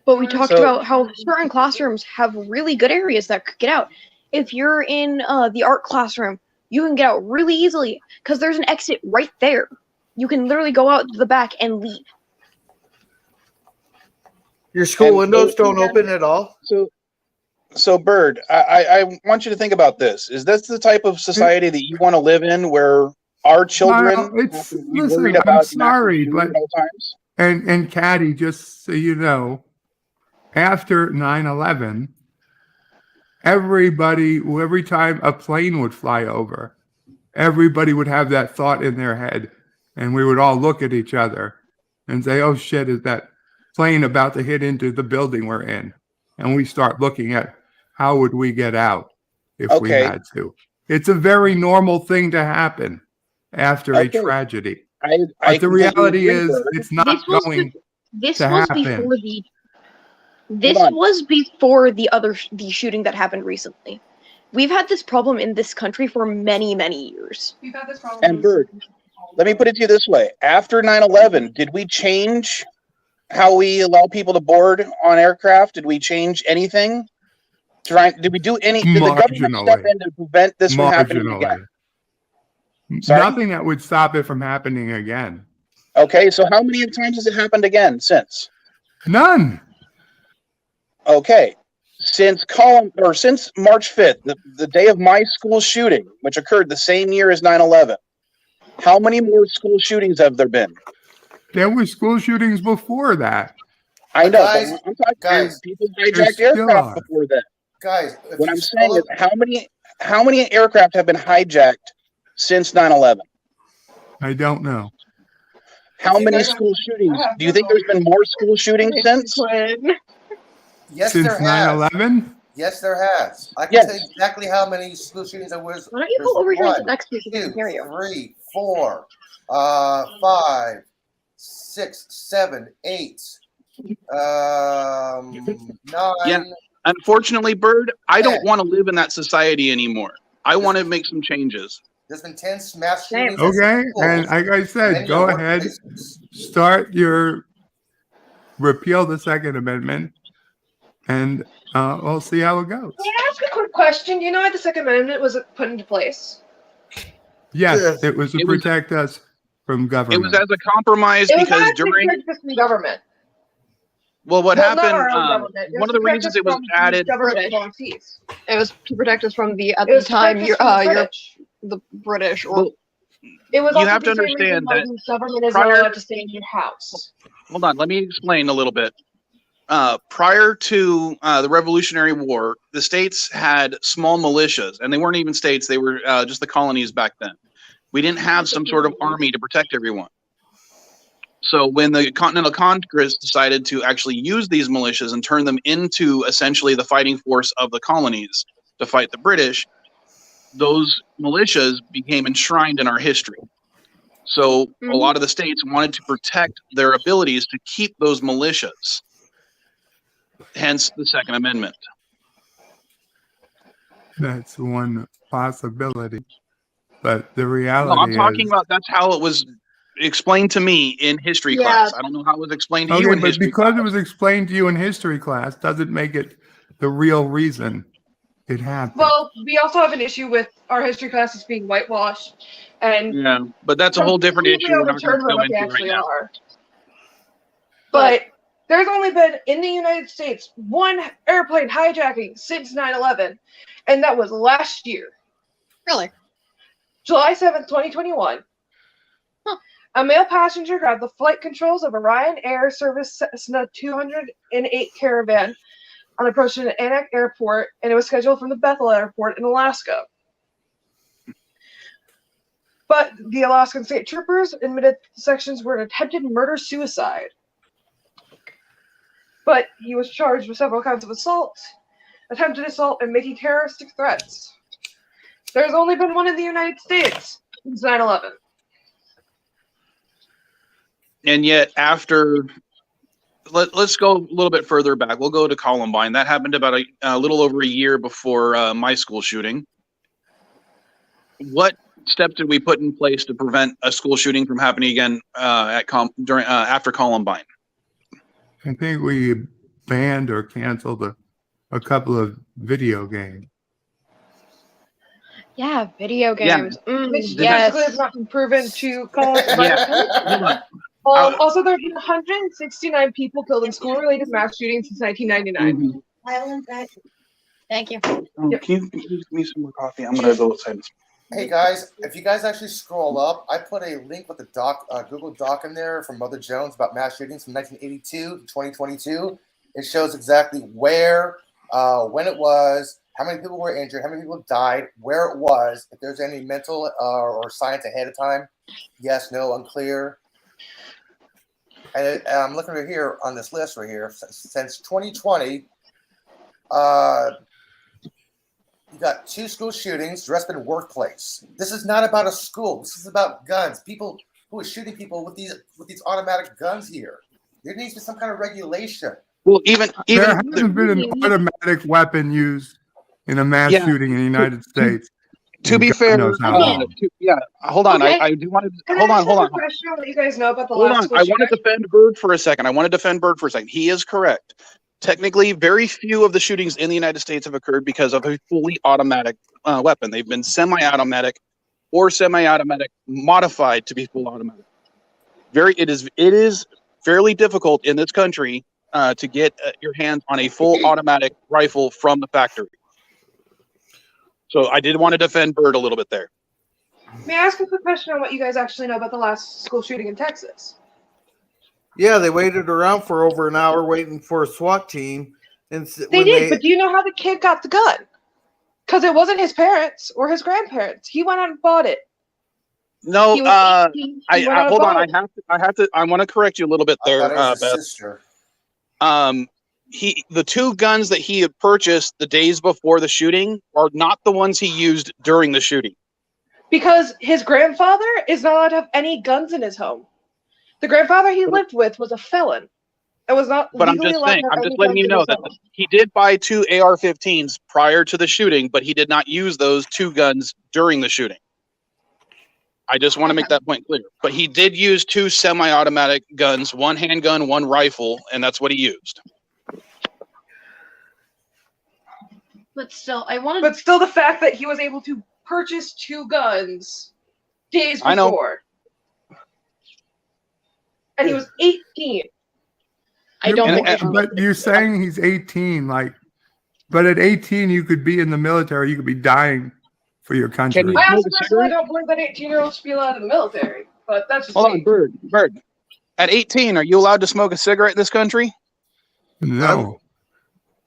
But we talked about how certain classrooms have really good areas that could get out. If you're in the art classroom, you can get out really easily because there's an exit right there. You can literally go out to the back and leave.
Your school windows don't open at all?
So Bird, I want you to think about this. Is this the type of society that you want to live in where our children
listen, I'm sorry, but and Caddy, just so you know, after 9/11, every time a plane would fly over, everybody would have that thought in their head, and we would all look at each other and say, oh shit, is that plane about to hit into the building we're in? And we start looking at how would we get out if we had to. It's a very normal thing to happen after a tragedy. But the reality is it's not going to happen.
This was before the shooting that happened recently. We've had this problem in this country for many, many years.
We've had this problem.
And Bird, let me put it to you this way. After 9/11, did we change how we allow people to board on aircraft? Did we change anything? Did we do any? Did the government step in to prevent this from happening again?
Nothing that would stop it from happening again.
Okay, so how many times has it happened again since?
None.
Okay, since March 5th, the day of my school shooting, which occurred the same year as 9/11, how many more school shootings have there been?
There were school shootings before that.
I know,
guys,
but I'm talking
guys,
people hijacked aircraft before that.
Guys,
what I'm saying is how many aircraft have been hijacked since 9/11?
I don't know.
How many school shootings? Do you think there's been more school shootings since?
Yes,
Since
there has.
9/11?
Yes, there has. I can tell you exactly how many school shootings there was.
Why don't you go over here and sit next to me so we can hear you?
3, 4, 5, 6, 7, 8, 9.
Yeah. Unfortunately, Bird, I don't want to live in that society anymore. I want to make some changes.
There's been 10 mass shootings.
Okay, and like I said, go ahead, start your repeal the Second Amendment, and we'll see how it goes.
Can I ask a quick question? You know how the Second Amendment was put into place?
Yes, it was to protect us from government.
It was as a compromise because during
government.
Well, what happened? One of the
to
reasons it was added.
It was to protect us from the at the time the British or.
Well, it was.
You have to understand that
the government is not allowed to stay in your house.
Hold on, let me explain a little bit. Prior to the Revolutionary War, the states had small militias, and they weren't even states; they were just the colonies back then. We didn't have some sort of army to protect everyone. So when the Continental Congress decided to actually use these militias and turn them into essentially the fighting force of the colonies to fight the British, those militias became enshrined in our history. So a lot of the states wanted to protect their abilities to keep those militias. Hence the Second Amendment.
That's one possibility. But the reality
I'm talking about that's how it was explained to me in history class. I don't know how it was explained to you in history class.
Because it was explained to you in history class doesn't make it the real reason it happened.
Well, we also have an issue with our history classes being whitewashed, and
but that's a whole different issue. We're not going to go into right now.
But there's only been in the United States one airplane hijacking since 9/11, and that was last year.
Really?
July 7th, 2021. A male passenger grabbed the flight controls of a Ryanair Service Cessna 208 Caravan on approach to Anak Airport, and it was scheduled from the Bethel Airport in Alaska. But the Alaskan state troopers admitted the sections were an attempted murder-suicide. But he was charged with several counts of assault, attempted assault, and making terroristic threats. There's only been one in the United States since 9/11.
And yet after, let's go a little bit further back. We'll go to Columbine. That happened about a little over a year before my school shooting. What steps did we put in place to prevent a school shooting from happening again after Columbine?
I think we banned or canceled a couple of video games.
Yeah, video games.
Yeah. Which
yes.
has not been proven to cause. Also, there have been 169 people killed in school-related mass shootings since 1999.
Thank you.
Oh, can you give me some more coffee? I'm going to go outside.
Hey guys, if you guys actually scroll up, I put a link with the Google Doc in there from Mother Jones about mass shootings from 1982 to 2022. It shows exactly where, when it was, how many people were injured, how many people died, where it was, if there's any mental or science ahead of time. Yes, no, unclear. And I'm looking right here on this list right here. Since 2020, you got 2 school shootings, the rest been workplace. This is not about a school. This is about guns. People who are shooting people with these automatic guns here. There needs to be some kind of regulation.
Well, even
there hasn't been an automatic weapon used in a mass shooting in the United States.
To be fair, hold on.
Okay.
I do want to hold on.
Question, let you guys know about the
Hold
last
on. I want to defend Bird for a second. He is correct. Technically, very few of the shootings in the United States have occurred because of a fully automatic weapon. They've been semi-automatic or semi-automatic modified to be full automatic. It is fairly difficult in this country to get your hands on a full automatic rifle from the factory. So I did want to defend Bird a little bit there.
May I ask a quick question on what you guys actually know about the last school shooting in Texas?
Yeah, they waited around for over an hour waiting for a SWAT team. And
They did, but do you know how the kid got the gun? Because it wasn't his parents or his grandparents. He went out and bought it.
No,
He was 18, he went out and
hold on.
bought it.
I want to correct you a little bit there,
I thought it was his
Beth.
sister.
The two guns that he had purchased the days before the shooting are not the ones he used during the shooting.
Because his grandfather is not allowed to have any guns in his home. The grandfather he lived with was a felon. It was not.
But I'm just saying, I'm just letting you know that he did buy two AR-15s prior to the shooting, but he did not use those two guns during the shooting. I just want to make that point clear. But he did use two semi-automatic guns, one handgun, one rifle, and that's what he used.
But still, I wanted.
But still, the fact that he was able to purchase two guns days before.
I know.
And he was 18.
I don't think.
But you're saying he's 18, like, but at 18 you could be in the military, you could be dying for your country.
I also personally don't believe that 18-year-olds should be allowed in the military, but that's just
Hold
me.
on, Bird. At 18, are you allowed to smoke a cigarette in this country?
No.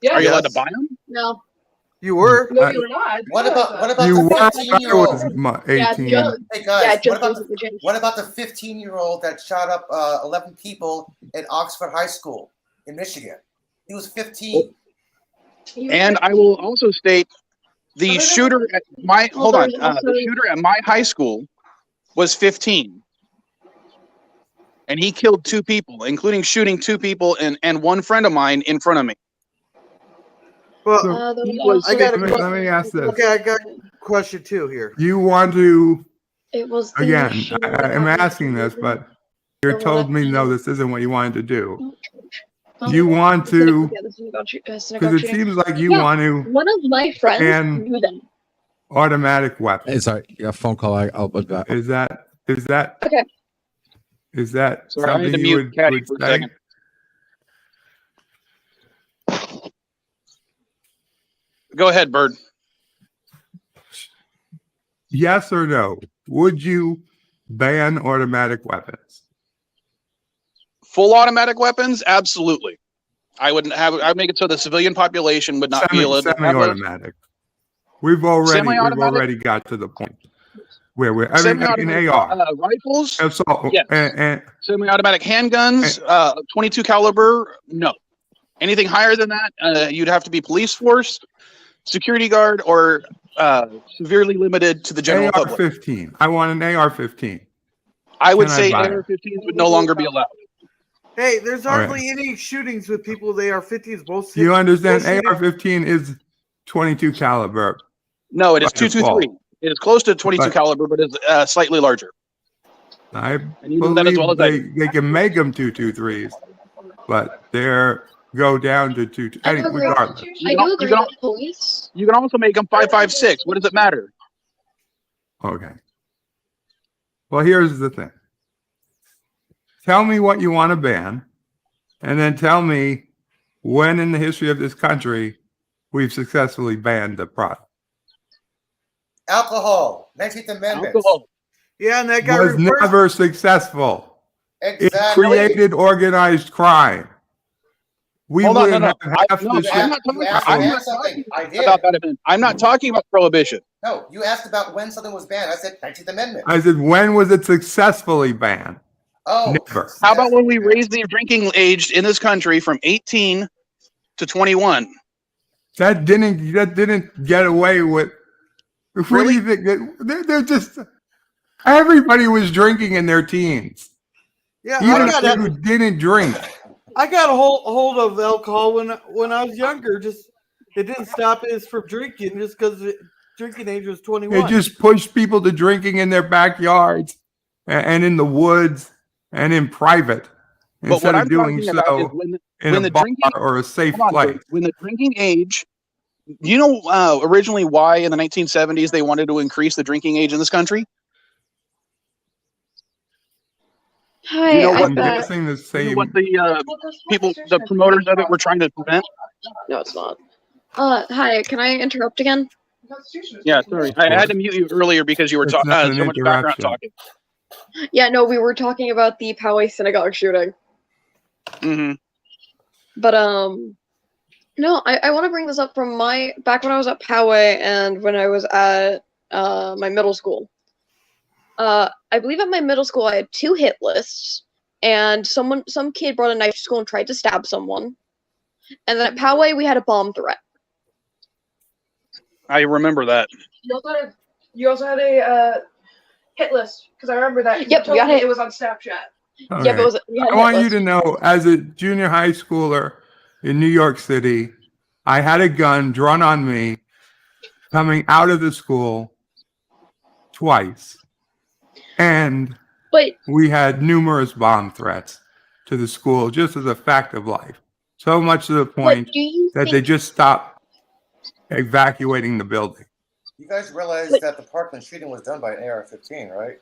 Yeah,
Are you allowed to buy them?
No.
You were.
No, you were not.
What about
You
the
were
15-year-old?
18.
Hey guys,
Yeah,
what about the 15-year-old that shot up 11 people at Oxford High School in Michigan? He was 15.
And I will also state the shooter at my the shooter at my high school was 15, and he killed two people, including shooting two people and one friend of mine in front of me.
Well,
let me ask this.
Okay, I got a question too here.
You want to,
It was
again, I'm asking this, but you told me, no, this isn't what you wanted to do. You want to, because it seems like you want to.
One of my friends knew them.
Automatic weapons.
Hey, sorry, a phone call. I'll look back.
Is that
okay?
Is that
Sorry, I need to
something you
mute Caddy for a
say?
second. Go ahead, Bird.
Yes or no? Would you ban automatic weapons?
Full automatic weapons? Absolutely. I'd make it so the civilian population would not be able to have those.
Semi-automatic. We've already got to the point where we're in AR
rifles,
assault,
yes.
and
semi-automatic handguns, 22 caliber. No, anything higher than that, you'd have to be police force, security guard, or severely limited to the general public.
AR-15. I want an AR-15.
I would say AR-15s would no longer be allowed.
Hey, there's hardly any shootings with people with AR-15s. Both.
You understand? AR-15 is 22 caliber.
No, it is 223. It is close to 22 caliber, but it's slightly larger.
I
believe that as well as
they can make them 223s, but they're go down to 2. Regardless,
I do agree with police.
You can also make them 5.56. What does it matter?
Okay. Well, here's the thing. Tell me what you want to ban, and then tell me when in the history of this country we've successfully banned the product.
Alcohol, 19th Amendment.
Alcohol.
Yeah, and that guy
was never successful.
Exactly.
It created organized crime. We wouldn't have half the shit.
I'm not talking about prohibition.
No, you asked about when something was banned. I said 19th Amendment.
I said, when was it successfully banned?
Oh,
never.
How about when we raised the drinking age in this country from 18 to 21?
That didn't get away with. What do you think? They're just. Everybody was drinking in their teens.
Yeah,
even who didn't drink.
I got a hold of alcohol when I was younger. Just it didn't stop us from drinking just because drinking age was 21.
It just pushed people to drinking in their backyards and in the woods and in private instead of doing so in a bar or a safe place.
When the drinking age, do you know originally why in the 1970s they wanted to increase the drinking age in this country?
Hi,
you know what
I'm guessing the same.
You know what the promoters of it were trying to prevent?
No, it's not. Hi, can I interrupt again?
Yeah, sorry. I had to mute you earlier because you were talking so much background talking.
Yeah, no, we were talking about the Poway synagogue shooting.
Mm-hmm.
But no, I want to bring this up from back when I was at Poway and when I was at my middle school. I believe at my middle school I had 2 hit lists, and some kid brought a knife to school and tried to stab someone. And then at Poway we had a bomb threat.
I remember that.
You also had a hit list, because I remember that.
Yep,
you told me it was on Snapchat.
Okay.
Yeah, but
I want you to know, as a junior high schooler in New York City, I had a gun drawn on me coming out of the school twice. And we had numerous bomb threats to the school, just as a fact of life. So much to the point that they just stopped evacuating the building.
You guys realize that the Parkland shooting was done by an AR-15, right?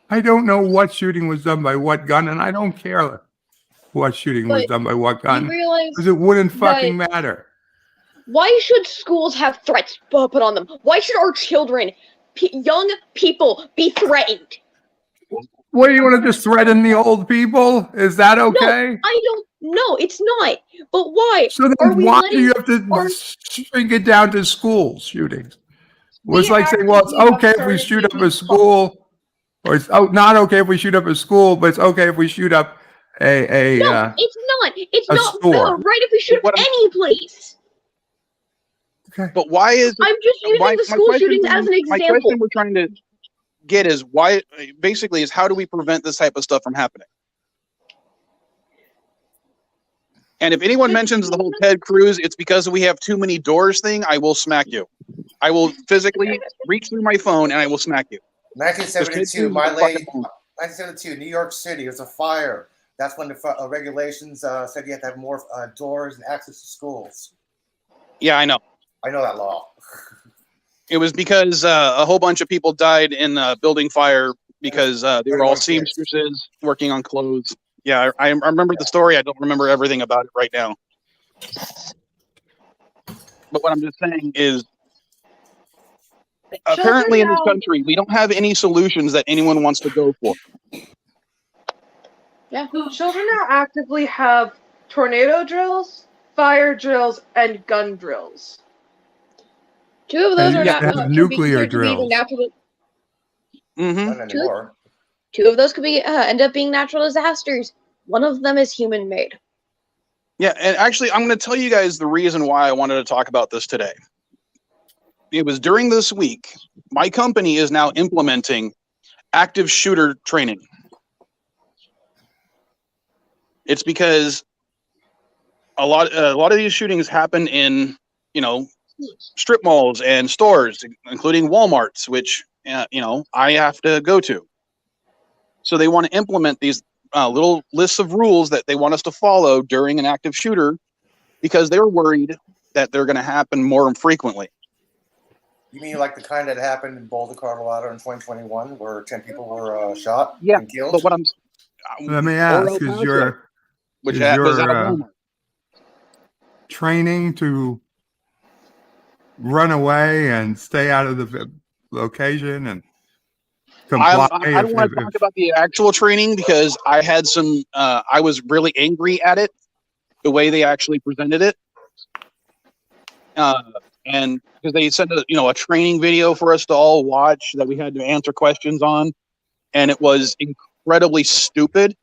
I don't know what shooting was done by what gun, and I don't care what shooting was done by what gun, because it wouldn't fucking matter.
Why should schools have threats put on them? Why should our children, young people, be threatened?
What, do you want to just threaten the old people? Is that okay?
No, I don't. No, it's not. But why?
So then why do you have to shrink it down to school shootings? Well, it's like saying, well, it's okay if we shoot up a school, or it's not okay if we shoot up a school, but it's okay if we shoot up
no, it's not. It's not right if we shoot up any place.
Okay.
But why is
I'm just using the school shootings as an example.
My question we're trying to get is why, basically, is how do we prevent this type of stuff from happening? And if anyone mentions the whole Ted Cruz, it's because we have too many doors thing, I will smack you. I will physically reach through my phone and I will smack you.
1972, my lady, 1972, New York City, it was a fire. That's when the regulations said you had to have more doors and access to schools.
Yeah, I know.
I know that law.
It was because a whole bunch of people died in a building fire because they were all seamstresses working on clothes. Yeah, I remember the story. I don't remember everything about it right now. But what I'm just saying is, apparently in this country, we don't have any solutions that anyone wants to go for.
Yeah. Children now actively have tornado drills, fire drills, and gun drills.
2 of those are not
nuclear drills.
Not anymore.
2 of those could be end up being natural disasters. One of them is human-made.
Yeah, and actually, I'm going to tell you guys the reason why I wanted to talk about this today. It was during this week, my company is now implementing active shooter training. It's because a lot of these shootings happen in, strip malls and stores, including Walmarts, which I have to go to. So they want to implement these little lists of rules that they want us to follow during an active shooter because they're worried that they're going to happen more frequently.
You mean like the kind that happened in Boulder, Colorado in 2021 where 10 people were shot and killed?
But what
let me ask, is your training to run away and stay out of the location and comply?
I don't want to talk about the actual training because I had some. I was really angry at it, the way they actually presented it, and because they sent a training video for us to all watch that we had to answer questions on, and it was incredibly stupid.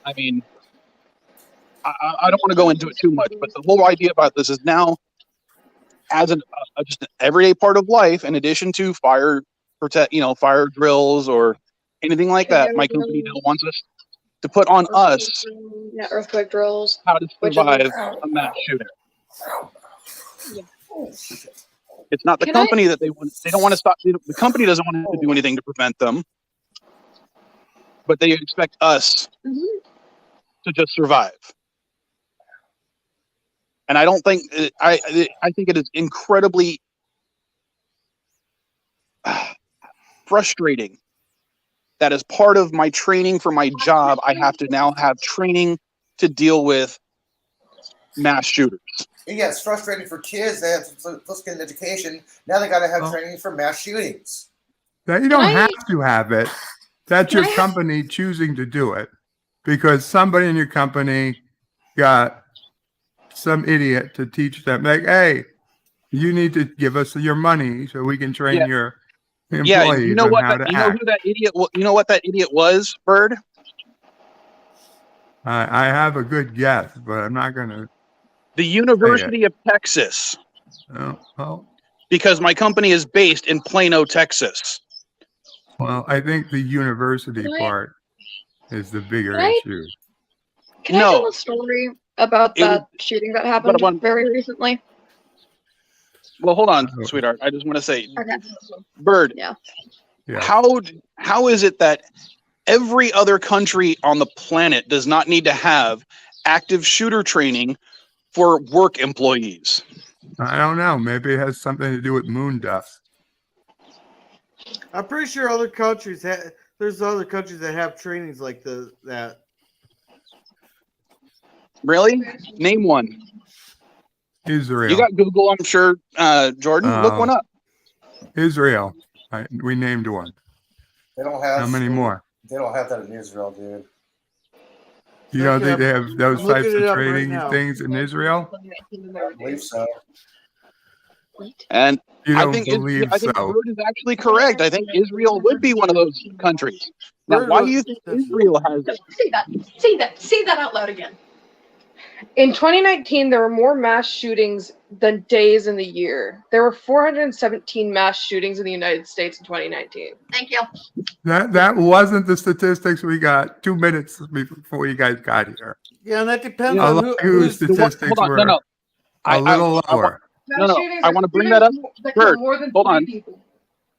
I mean, I don't want to go into it too much, but the whole idea about this is now, as just an everyday part of life, in addition to fire drills or anything like that, my company now wants us to put on us
earthquake drills,
how to survive a mass shooting.
Yeah.
It's not the company that they don't want to stop. The company doesn't want to do anything to prevent them, but they expect us to just survive. And I don't think I think it is incredibly frustrating that as part of my training for my job, I have to now have training to deal with mass shooters.
Yeah, it's frustrating for kids. They have to get an education. Now they got to have training for mass shootings.
Now, you don't have to have it That's your company choosing to do it because somebody in your company got some idiot to teach them, like, hey, you need to give us your money so we can train your employees
you know
on
what?
how to
You know
act.
who that idiot? You know what that idiot was, Bird?
I have a good guess, but I'm not going to.
The University of Texas.
Oh.
Because my company is based in Plano, Texas.
Well, I think the university part is the bigger issue.
Can I tell a story about that shooting that happened very recently?
Well, hold on, sweetheart. I just want to say,
Okay.
Bird, how is it that every other country on the planet does not need to have active shooter training for work employees?
I don't know. Maybe it has something to do with moon dust.
I'm pretty sure other countries there's other countries that have trainings like that.
Really? Name one.
Israel.
You got Google, I'm sure. Jordan, look one up.
Israel. We named one.
They don't have.
How many more?
They don't have that in Israel, dude.
You don't think they have those types of training things in Israel?
I believe so.
And
you don't
I think
believe
I think
so.
Bird is actually correct. I think Israel would be one of those countries. Now, why do you think Israel has?
Say that out loud again.
In 2019, there were more mass shootings than days in the year. There were 417 mass shootings in the United States in 2019.
Thank you.
That wasn't the statistics we got 2 minutes before you guys got here.
Yeah, and that depends on
whose statistics were a little lower.
I want to bring that up. Bird, hold on.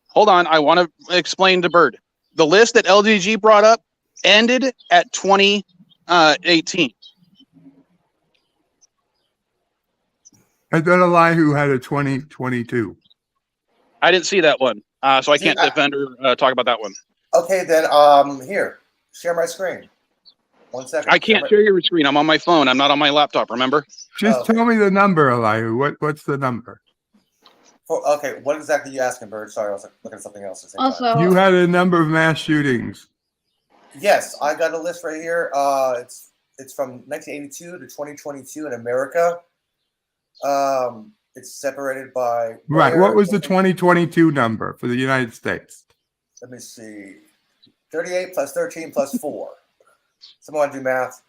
Hold on. I want to explain to Bird. The list that LGG brought up ended at 2018.
I don't lie who had a 2022.
I didn't see that one, so I can't defend or talk about that one.
Okay, then here, share my screen. 1 second.
I can't share your screen. I'm on my phone. I'm not on my laptop. Remember?
Just tell me the number, Elihu. What's the number?
Okay, what exactly are you asking, Bird? Sorry, I was looking at something else.
Also,
you had a number of mass shootings.
Yes, I got a list right here. It's from 1982 to 2022 in America. It's separated by
right. What was the 2022 number for the United States?
Let me see. 38 plus 13 plus 4. Someone want to do math?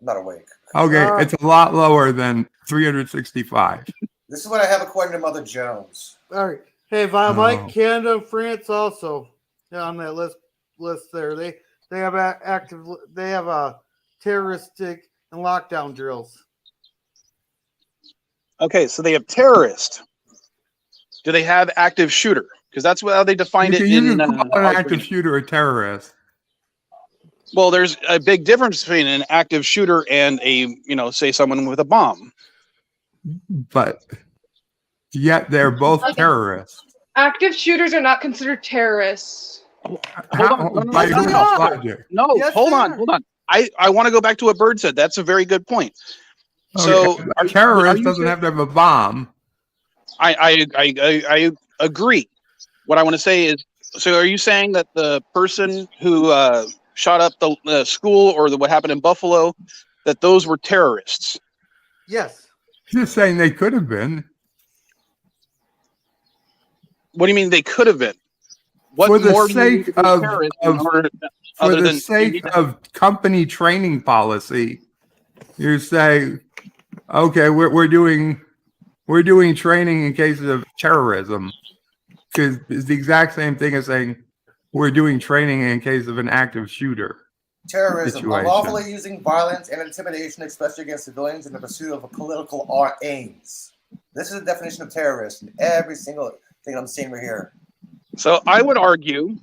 I'm not awake.
Okay, it's a lot lower than 365.
This is what I have according to Mother Jones.
All right. Hey, Mike, Canada, France also on that list there. They have active. They have terroristic and lockdown drills.
Okay, so they have terrorist. Do they have active shooter? Because that's how they defined it in.
Call an active shooter a terrorist.
Well, there's a big difference between an active shooter and a, say someone with a bomb.
But yet they're both terrorists.
Active shooters are not considered terrorists.
Hold on. Hold on. I want to go back to what Bird said. That's a very good point.
Okay.
So
a terrorist doesn't have to have a bomb.
I agree. What I want to say is, so are you saying that the person who shot up the school or what happened in Buffalo, that those were terrorists?
Yes.
Just saying they could have been.
What do you mean they could have been? What
for the
more
sake of company training policy, you say, okay, we're doing training in cases of terrorism, because it's the exact same thing as saying we're doing training in case of an active shooter.
Terrorism, unlawfully using violence and intimidation, especially against civilians in the pursuit of political aims. This is the definition of terrorist in every single thing I'm seeing right here.
So I would argue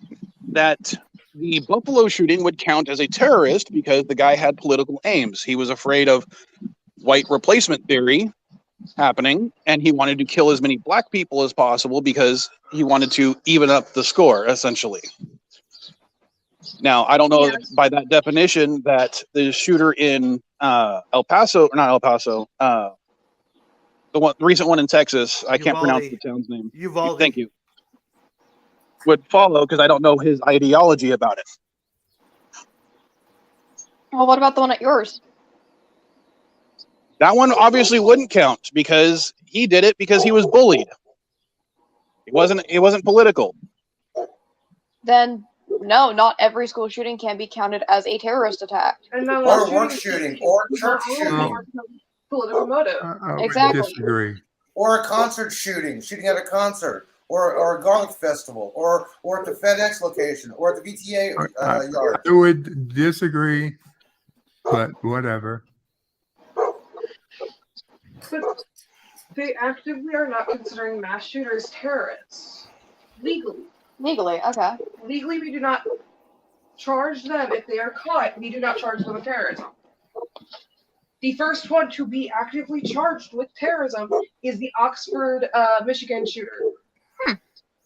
that the Buffalo shooting would count as a terrorist because the guy had political aims. He was afraid of white replacement theory happening, and he wanted to kill as many black people as possible because he wanted to even up the score, essentially. Now, I don't know by that definition that the shooter in the recent one in Texas, I can't pronounce the town's name.
Uvalde.
Thank you. Would follow because I don't know his ideology about it.
Well, what about the one at yours?
That one obviously wouldn't count because he did it because he was bullied. It wasn't political.
Then no, not every school shooting can be counted as a terrorist attack.
And
or work shooting, or church shooting,
political motive.
I
Exactly.
disagree.
or a concert shooting at a concert, or a garlic festival, or at the FedEx location, or at the VTA yard.
I would disagree, but whatever.
But they actively are not considering mass shooters terrorists. Legally.
Legally, okay.
Legally, we do not charge them if they are caught. We do not charge them with terrorism. The first one to be actively charged with terrorism is the Oxford, Michigan shooter.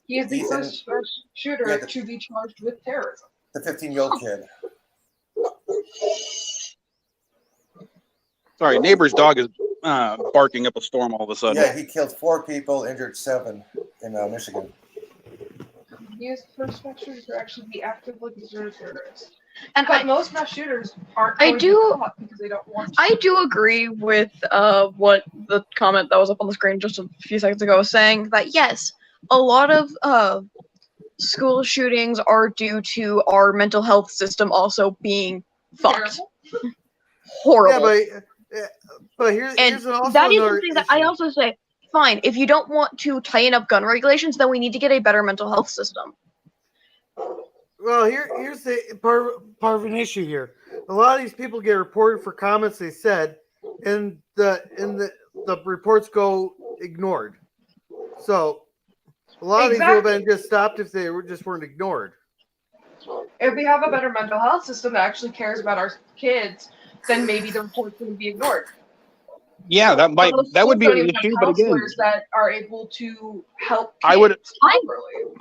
He is the first shooter to be charged with terrorism.
The 15-year-old kid.
Sorry, neighbor's dog is barking up a storm all of a sudden.
Yeah, he killed 4 people, injured 7 in Michigan.
He is the first mass shooter to actually be actively considered a terrorist.
And
most mass shooters aren't
I
going to be caught because they don't want to.
I do agree with what the comment that was up on the screen just a few seconds ago was saying, that yes, a lot of school shootings are due to our mental health system also being fucked. Horrible.
Yeah, but here's also
that is
another
something that I also say, fine, if you don't want to tighten up gun regulations, then we need to get a better mental health system.
Well, here's the part of an issue here. A lot of these people get reported for comments they said, and the reports go ignored. So a lot of these people have been just stopped if they weren't ignored.
If we have a better mental health system that actually cares about our kids, then maybe the report's going to be ignored.
Yeah, that would be an issue, but again,
that are able to help
kids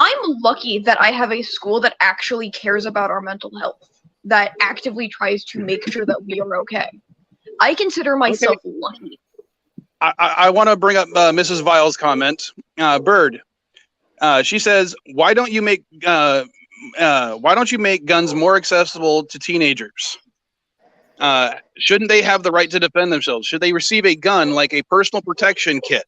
I'm lucky that I have a school that actually cares about our mental health, that actively tries to make sure that we are okay. I consider myself lucky.
I want to bring up Mrs. Vile's comment. Bird, she says, "Why don't you make guns more accessible to teenagers? Shouldn't they have the right to defend themselves? Should they receive a gun like a personal protection kit?"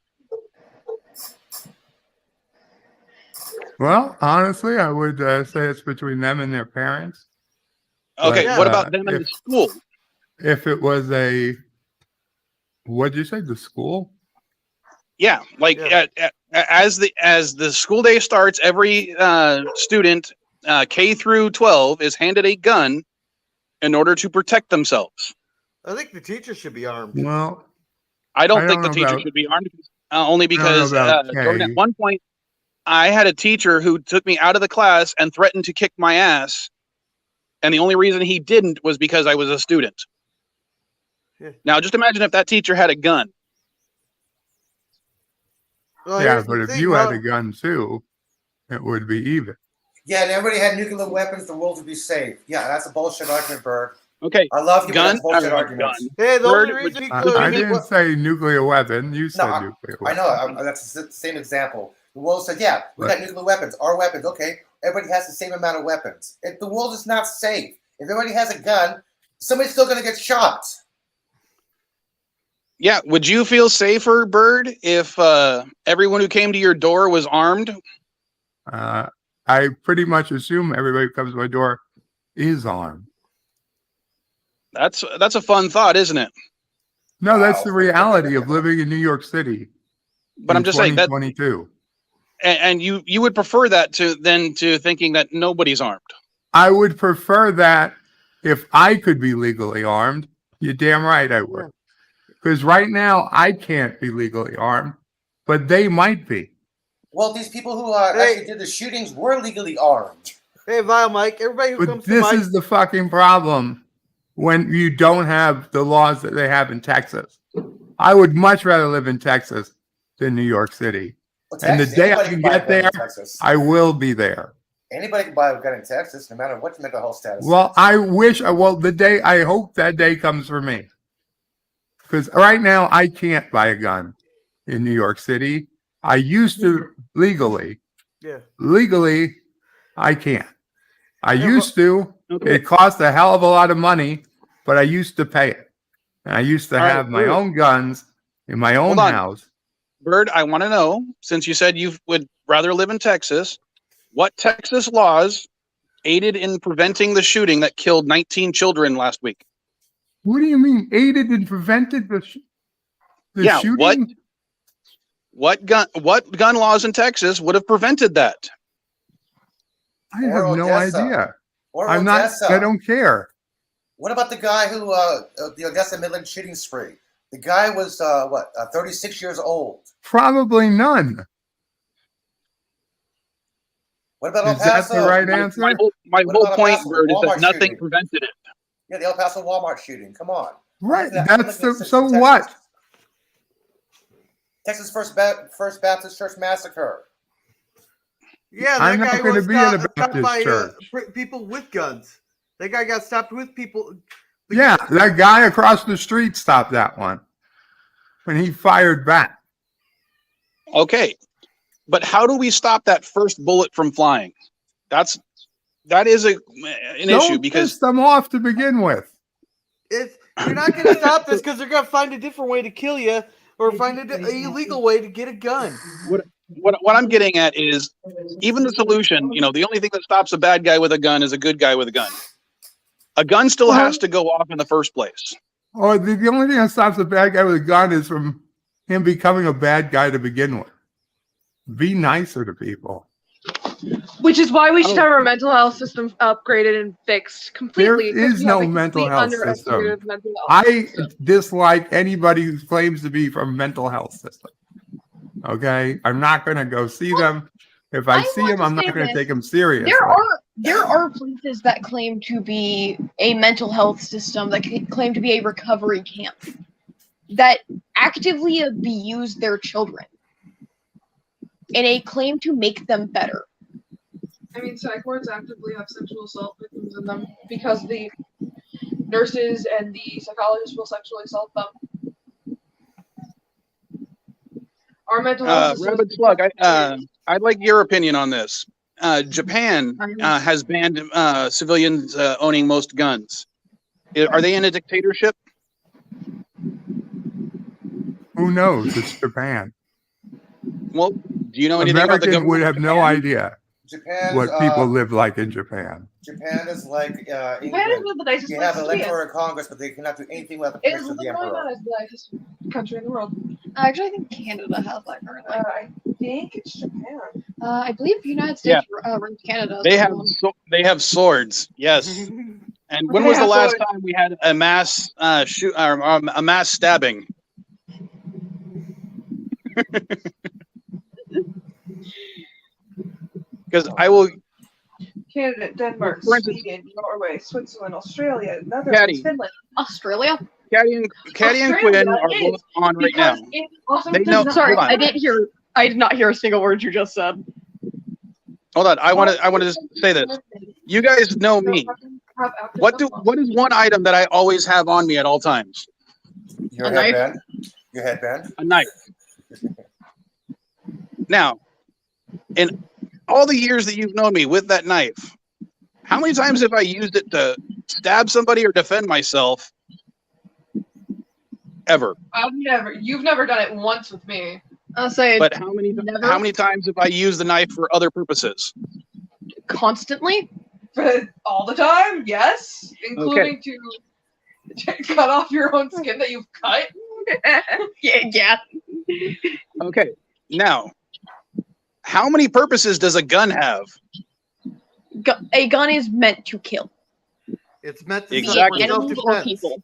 Well, honestly, I would say it's between them and their parents.
Okay,
But,
what about them in the school?
If it was what did you say, the school?
Yeah, like as the school day starts, every student K through 12 is handed a gun in order to protect themselves.
I think the teacher should be armed.
Well,
I don't think the teacher should be armed, only because Jordan, at one point I had a teacher who took me out of the class and threatened to kick my ass, and the only reason he didn't was because I was a student.
Yeah.
Now, just imagine if that teacher had a gun.
Well,
yeah, but if you had a gun too, it would be even.
Yeah, and everybody had nuclear weapons, the world would be safe. Yeah, that's a bullshit argument, Bird.
Okay.
I love you,
gun,
but that's bullshit arguments.
Hey, the
Bird,
only reason
I didn't say nuclear weapon. You said nuclear weapon.
I know. That's the same example. The world said, yeah, we got nuclear weapons. Our weapons, okay. Everybody has the same amount of weapons. If the world is not safe, if everybody has a gun, somebody's still going to get shot.
Yeah, would you feel safer, Bird, if everyone who came to your door was armed?
I pretty much assume everybody who comes to my door is armed.
That's a fun thought, isn't it?
No, that's the reality of living in New York City.
But I'm just saying that
2022.
And you would prefer that to thinking that nobody's armed.
I would prefer that if I could be legally armed. You're damn right I would. Because right now I can't be legally armed, but they might be.
Well, these people who actually did the shootings were legally armed.
Hey, Vile Mike, everybody who comes to
This
Mike,
is the fucking problem when you don't have the laws that they have in Texas. I would much rather live in Texas than New York City.
Well,
and the
Texas,
day I
anybody
can
buy a
get
gun in
there,
Texas.
I will be there.
Anybody can buy a gun in Texas, no matter what your mental health status.
Well, I hope that day comes for me. Because right now I can't buy a gun in New York City. I used to legally.
Yeah.
Legally, I can't. I used to. It cost a hell of a lot of money but I used to pay it. And I used to have my own guns in my own house.
Bird, I want to know, since you said you would rather live in Texas, what Texas laws aided in preventing the shooting that killed 19 children last week?
What do you mean aided and prevented the shooting?
What gun laws in Texas would have prevented that?
I have no idea. I don't care.
What about the guy who the Odessa Midland shooting spree? The guy was 36 years old.
Probably none.
What about El Paso?
Is that the right answer?
My whole point, Bird, is that nothing prevented it.
Yeah, the El Paso Walmart shooting. Come on.
Right. So what?
Texas First Baptist Church massacre.
Yeah, that guy was stopped by people with guns. That guy got stopped with people.
Yeah, that guy across the street stopped that one when he fired back.
Okay, but how do we stop that first bullet from flying? That is an issue because
piss them off to begin with.
You're not going to stop this because they're going to find a different way to kill you or find an illegal way to get a gun.
What I'm getting at is even the solution. The only thing that stops a bad guy with a gun is a good guy with a gun. A gun still has to go off in the first place.
Or the only thing that stops a bad guy with a gun is from him becoming a bad guy to begin with. Be nicer to people.
Which is why we should have our mental health system upgraded and fixed completely.
There is no mental health system. I dislike anybody who claims to be from a mental health system. Okay? I'm not going to go see them. If I see them, I'm not going to take them seriously.
There are places that claim to be a mental health system, that claim to be a recovery camp, that actively abuse their children in a claim to make them better.
I mean, psych wards actively have sexual assault victims in them because the nurses and the psychologists will sexually assault them. Our mental health
Rabbit Slug, I'd like your opinion on this. Japan has banned civilians owning most guns. Are they in a dictatorship?
Who knows? It's Japan.
Well, do you know anything about the government?
Would have no idea
Japan.
What people live like in Japan.
Japan is like
Japan is one of the nicest
you have
places
an electoral Congress, but they cannot do anything without the permission of the emperor.
It is the nicest country in the world.
Actually, I think Canada has that currently.
I think it's Japan.
I believe the United States runs Canada.
They have swords. Yes. And when was the last time we had a mass a mass stabbing? Because I will.
Canada, Denmark, Sweden, Norway, Switzerland, Australia, Netherlands, Finland,
Australia.
Caddy and Quinn are both on right now.
Sorry, I did not hear a single word you just said.
Hold on, I want to just say this. You guys know me. What is one item that I always have on me at all times?
Your headband. Your headband.
A knife. Now, in all the years that you've known me with that knife, how many times have I used it to stab somebody or defend myself? Ever?
You've never done it once with me.
I'll say.
But how many times have I used the knife for other purposes?
Constantly.
All the time, yes, including to cut off your own skin that you've cut.
Yeah.
Okay. Now, how many purposes does a gun have?
A gun is meant to kill.
It's meant to
exactly.
Enemies or people.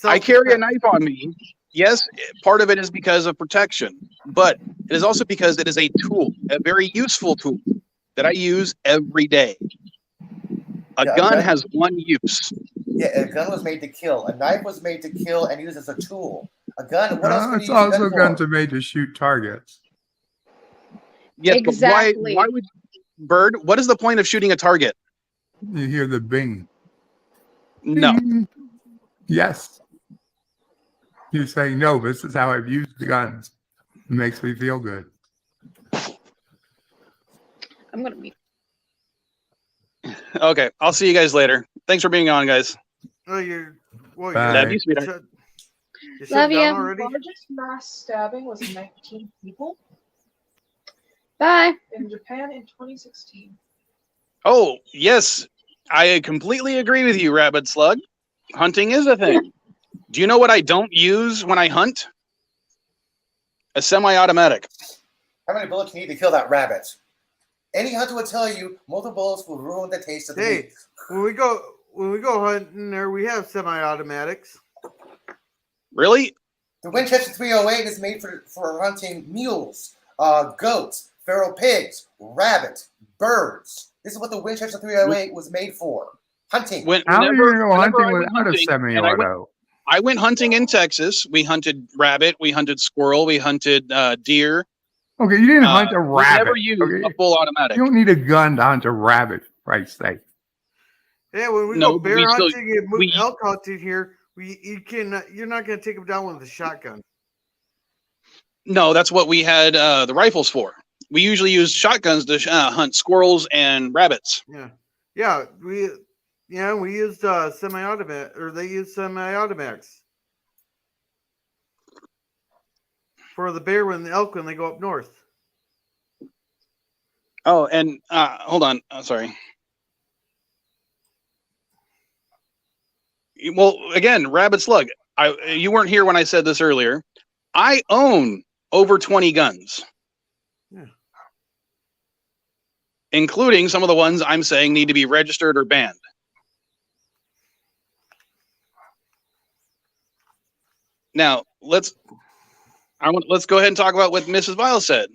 I carry a knife on me. Yes, part of it is because of protection, but it is also because it is a tool, a very useful tool that I use every day. A gun has one use.
Yeah, a gun was made to kill. A knife was made to kill and used as a tool. A gun. What else?
It's also guns are made to shoot targets.
Yes, exactly. But why would Bird? What is the point of shooting a target?
You hear the bing.
No.
Bing. Yes. You say no. This is how I've used the guns. It makes me feel good.
I'm gonna mute.
Okay, I'll see you guys later. Thanks for being on, guys.
Oh, you're Well,
Love you, sweetheart.
Love you.
The largest mass stabbing was 19 people.
Bye.
In Japan in 2016.
Oh, yes. I completely agree with you, Rabbit Slug. Hunting is a thing. Do you know what I don't use when I hunt? A semi-automatic.
How many bullets you need to kill that rabbit? Any hunter will tell you multiple bullets will ruin the taste of the meat.
When we go hunting there, we have semi-automatics.
Really?
The Winchester 308 is made for hunting mules, goats, feral pigs, rabbits, birds. This is what the Winchester 308 was made for. Hunting.
How are you going hunting without a semi-auto?
I went hunting in Texas. We hunted rabbit. We hunted squirrel. We hunted deer.
Okay, you didn't hunt a rabbit.
We never used a full automatic.
You don't need a gun to hunt a rabbit, for Christ's sake.
Yeah, when we go bear hunting and elk hunting here, you're not going to take them down with a shotgun.
No, that's what we had the rifles for. We usually use shotguns to hunt squirrels and rabbits.
Yeah, we used semi-automatic, or they used semi-automatics for the bear and the elk when they go up north.
Oh, and hold on, sorry. Well, again, Rabbit Slug, you weren't here when I said this earlier. I own over 20 guns.
Yeah.
Including some of the ones I'm saying need to be registered or banned. Now, let's go ahead and talk about what Mrs. Vile said.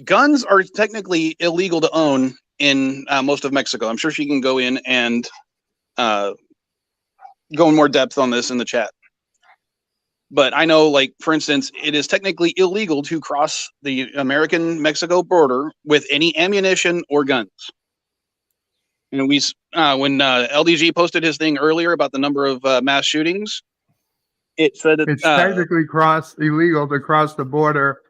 Guns are technically illegal to own in most of Mexico. I'm sure she can go in and go in more depth on this in the chat. But I know, like, for instance, it is technically illegal to cross the American-Mexico border with any ammunition or guns. And when LDG posted his thing earlier about the number of mass shootings, it said that
it's technically illegal to cross the border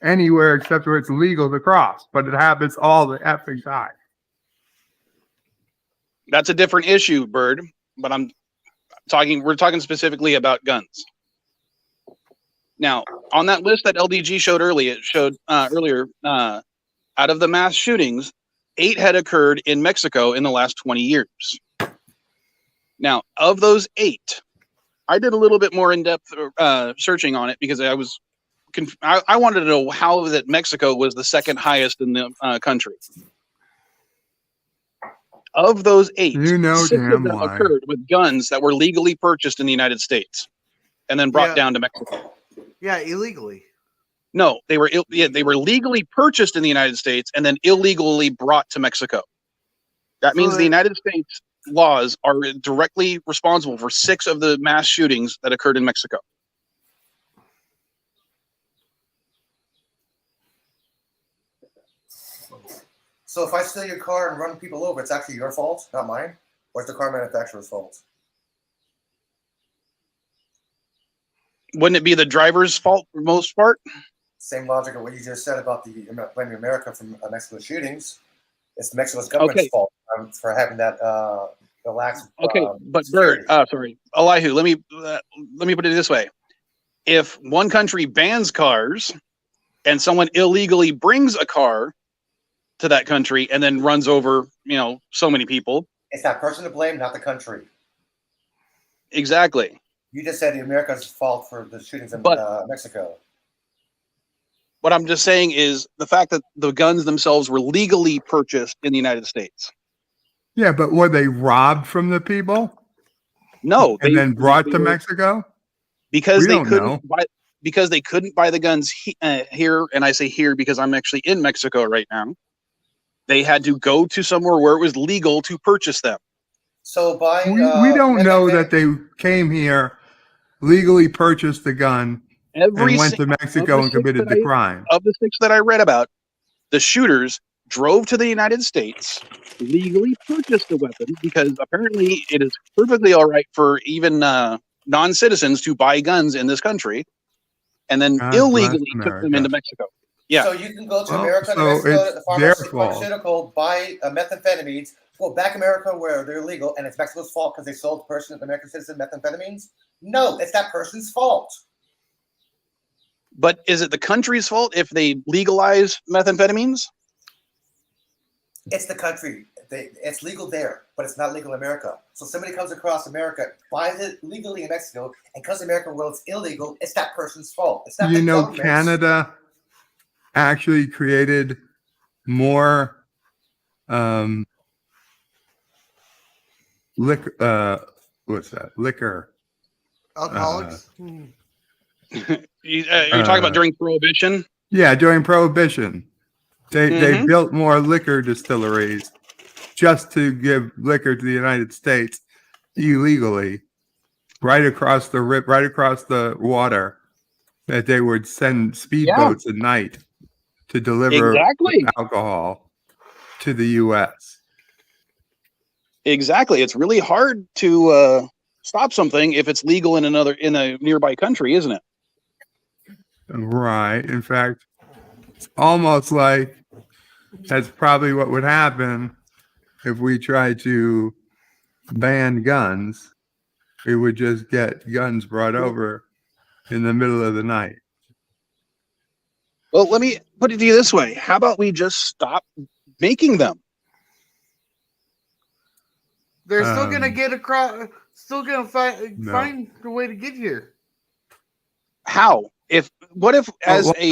anywhere except where it's legal to cross, but it happens all the effing time.
That's a different issue, Bird. But we're talking specifically about guns. Now, on that list that LDG showed earlier, out of the mass shootings, 8 had occurred in Mexico in the last 20 years. Now, of those 8, I did a little bit more in-depth searching on it because I wanted to know how that Mexico was the second highest in the country. Of those 8, 6 of them occurred with guns that were legally purchased in the United States and then brought down to Mexico.
Yeah, illegally.
No, they were legally purchased in the United States and then illegally brought to Mexico. That means the United States laws are directly responsible for 6 of the mass shootings that occurred in Mexico.
So if I steal your car and run people over, it's actually your fault, not mine? Or it's the car manufacturer's fault?
Wouldn't it be the driver's fault for the most part?
Same logic of what you just said about blaming America for Mexico's shootings. It's Mexico's government's fault for having that lax.
Okay, but Bert, Elihu, let me put it this way: if one country bans cars, and someone illegally brings a car to that country and then runs over, so many people,
it's that person to blame, not the country.
Exactly.
You just said America's fault for the shootings in Mexico.
What I'm just saying is the fact that the guns themselves were legally purchased in the United States.
Yeah, but were they robbed from the people?
No.
And then brought to Mexico?
Because they couldn't buy the guns here, and I say here because I'm actually in Mexico right now. They had to go to somewhere where it was legal to purchase them.
So
we don't know that they came here, legally purchased the gun, and went to Mexico and committed the crime.
Of the 6 that I read about, the shooters drove to the United States, legally purchased the weapon because apparently it is perfectly all right for even non-citizens to buy guns in this country, and then illegally took them into Mexico. Yeah.
So you can go to America and Mexico at the pharmaceutical, buy methamphetamines, go back to America where they're legal, and it's Mexico's fault because they sold the person, an American citizen, methamphetamines? No, it's that person's fault.
But is it the country's fault if they legalize methamphetamines?
It's the country. It's legal there, but it's not legal in America. So somebody comes across America, buys it legally in Mexico, and comes to America where it's illegal. It's that person's fault. It's not
Canada actually created more liquor. What's that? Liquor.
Alcoholics.
You're talking about during Prohibition?
Yeah, during Prohibition. They built more liquor distilleries just to give liquor to the United States illegally, right across the water, that they would send speedboats at night to deliver alcohol to the U.S.
Exactly. It's really hard to stop something if it's legal in a nearby country, isn't it?
Right. In fact, it's almost like that's probably what would happen if we tried to ban guns. We would just get guns brought over in the middle of the night.
Well, let me put it to you this way. How about we just stop making them?
They're still going to get across, still going to find a way to get here.
How? What if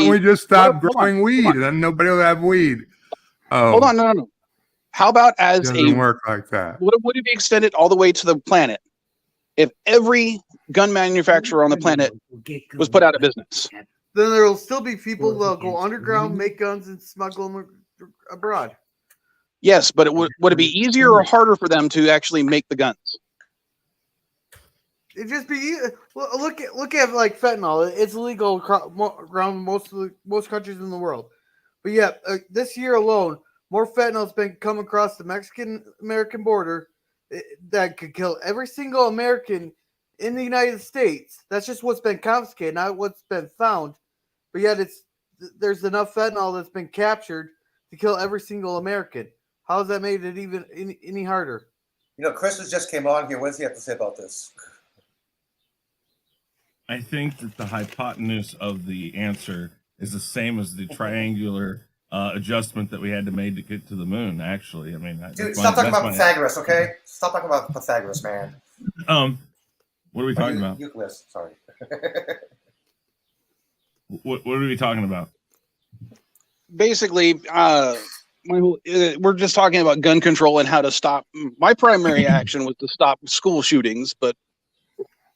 we just stop growing weed and then nobody will have weed? Oh,
hold on, no. How about
doesn't work like that?
What if we extend it all the way to the planet? If every gun manufacturer on the planet was put out of business,
then there will still be people that'll go underground, make guns, and smuggle them abroad.
Yes, but would it be easier or harder for them to actually make the guns?
It'd just be look at like fentanyl. It's illegal around most countries in the world, but yeah, this year alone, more fentanyl's been come across the Mexican-American border that could kill every single American in the United States. That's just what's been confiscated, not what's been found. But yet, there's enough fentanyl that's been captured to kill every single American. How has that made it even any harder?
Chris just came on here. What does he have to say about this?
I think that the hypotenuse of the answer is the same as the triangular adjustment that we had to make to get to the moon. Actually, I mean,
dude, stop talking about Pythagoras, okay? Stop talking about Pythagoras, man.
What are we talking about?
Euclid, sorry.
What are we talking about?
Basically, we're just talking about gun control and how to stop. My primary action was to stop school shootings, but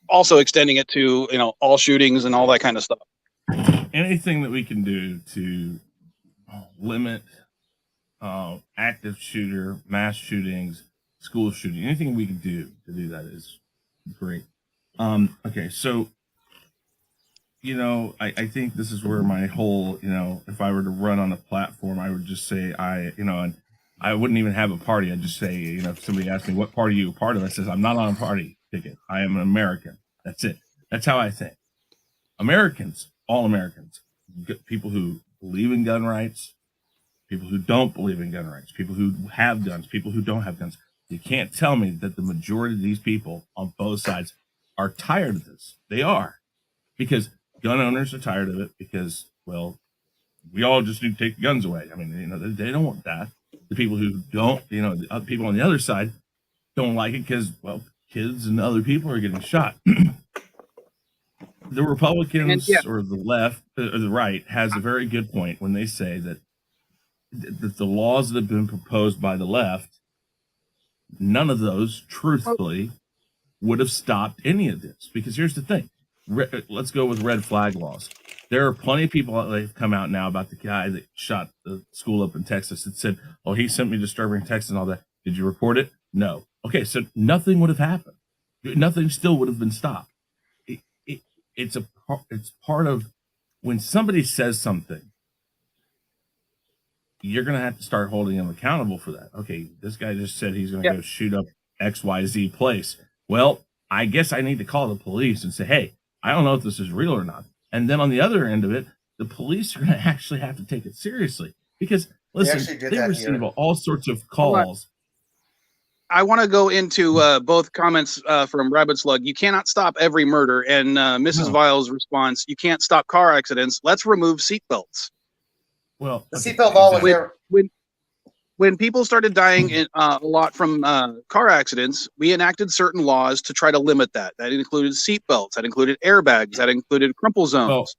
also extending it to all shootings and all that kind of stuff.
Anything that we can do to limit active shooter, mass shootings, school shooting, anything we can do to do that is great. Okay, so I think this is where my whole, if I were to run on a platform, I would just say and I wouldn't even have a party. I'd just say, if somebody asked me what party are you a part of, I says, I'm not on a party ticket. I am an American. That's it. That's how I think. Americans, all Americans, people who believe in gun rights, people who don't believe in gun rights, people who have guns, people who don't have guns. You can't tell me that the majority of these people on both sides are tired of this. They are. Because gun owners are tired of it because, well, we all just need to take the guns away. I mean, they don't want that. The people who don't, the other people on the other side don't like it because, well, kids and other people are getting shot. The Republicans or the left or the right has a very good point when they say that the laws that have been proposed by the left, none of those, truthfully, would have stopped any of this. Because here's the thing. Let's go with red flag laws. There are plenty of people that have come out now about the guy that shot the school up in Texas that said, oh, he sent me disturbing texts and all that. Did you report it? No. Okay, so nothing would have happened. Nothing still would have been stopped. It's part of when somebody says something, you're going to have to start holding them accountable for that. Okay, this guy just said he's going to go shoot up XYZ place. Well, I guess I need to call the police and say, hey, I don't know if this is real or not. And then on the other end of it, the police are going to actually have to take it seriously because listen, they receive all sorts of calls.
I want to go into both comments from Rabbit Slug. You cannot stop every murder, and Mrs. Vile's response: you can't stop car accidents. Let's remove seatbelts.
Well,
the seatbelt law was there.
When people started dying a lot from car accidents, we enacted certain laws to try to limit that. That included seatbelts. That included airbags. That included crumple zones.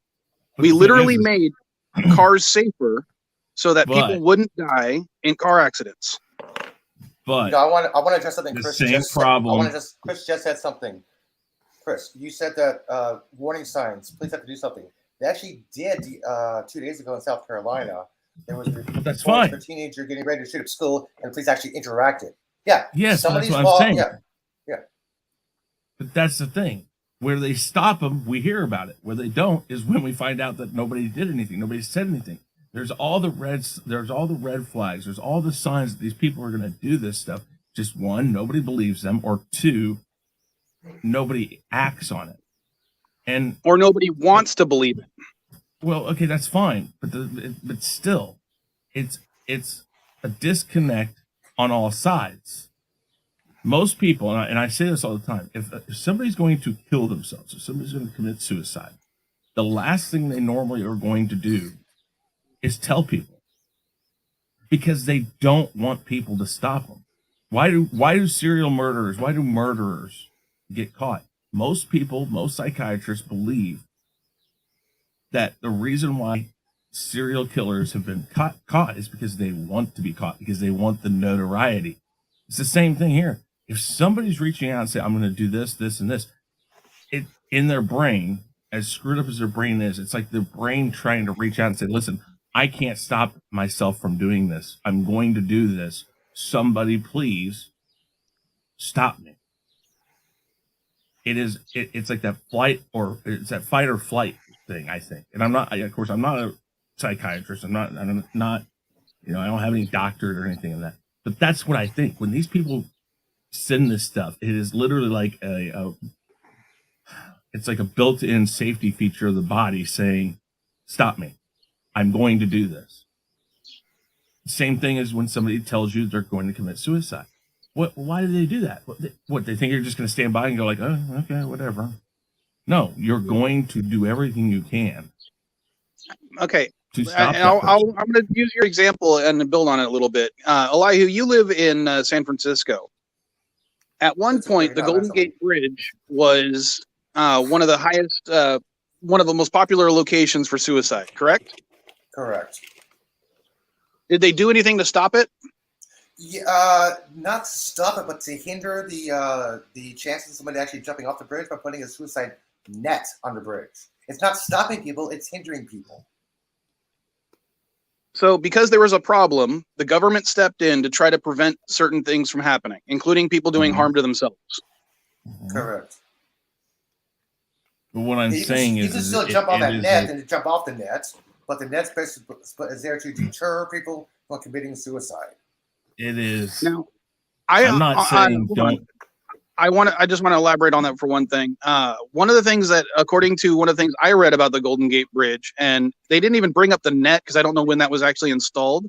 We literally made cars safer so that people wouldn't die in car accidents.
But
I want to address something.
The
Chris
same
just
problem.
Chris just said something. Chris, you said that warning signs. Please have to do something. They actually did 2 days ago in South Carolina. There was
that's fine.
A teenager getting ready to shoot up school, and the police actually interacted. Yeah.
Yes, that's what I'm saying.
Yeah.
But that's the thing. Where they stop them, we hear about it. Where they don't is when we find out that nobody did anything. Nobody said anything. There's all the red flags. There's all the signs that these people are going to do this stuff. Just one, nobody believes them, or two, nobody acts on it,
or nobody wants to believe it.
Well, okay, that's fine, but still, it's a disconnect on all sides. Most people, and I say this all the time, if somebody's going to kill themselves, if somebody's going to commit suicide, the last thing they normally are going to do is tell people, because they don't want people to stop them. Why do serial murderers, why do murderers get caught? Most people, most psychiatrists believe that the reason why serial killers have been caught is because they want to be caught, because they want the notoriety. It's the same thing here. If somebody's reaching out and saying, I'm going to do this, this, and this, it in their brain, as screwed up as their brain is, it's like their brain trying to reach out and say, listen, I can't stop myself from doing this. I'm going to do this. Somebody please stop me. It's like that fight or flight thing, I think. And I'm not a psychiatrist. I'm not, I don't have any doctorate or anything in that. But that's what I think. When these people send this stuff, it is literally like it's like a built-in safety feature of the body saying, stop me. I'm going to do this. Same thing as when somebody tells you they're going to commit suicide. Why do they do that? What they think you're just going to stand by and go like, oh, okay, whatever. No, you're going to do everything you can.
Okay. I'm going to use your example and build on it a little bit. Elihu, you live in San Francisco. At one point, the Golden Gate Bridge was one of the highest, one of the most popular locations for suicide, correct?
Correct.
Did they do anything to stop it?
Yeah, not to stop it, but to hinder the chances of somebody actually jumping off the bridge by putting a suicide net on the bridge. It's not stopping people, it's hindering people.
So because there was a problem, the government stepped in to try to prevent certain things from happening, including people doing harm to themselves.
Correct.
But what I'm saying is,
you can still jump on that net and jump off the net, but the net's basically is there to deter people from committing suicide.
It is.
Now,
I'm not saying don't.
I just want to elaborate on that for one thing. One of the things that, according to one of the things I read about the Golden Gate Bridge, and they didn't even bring up the net because I don't know when that was actually installed.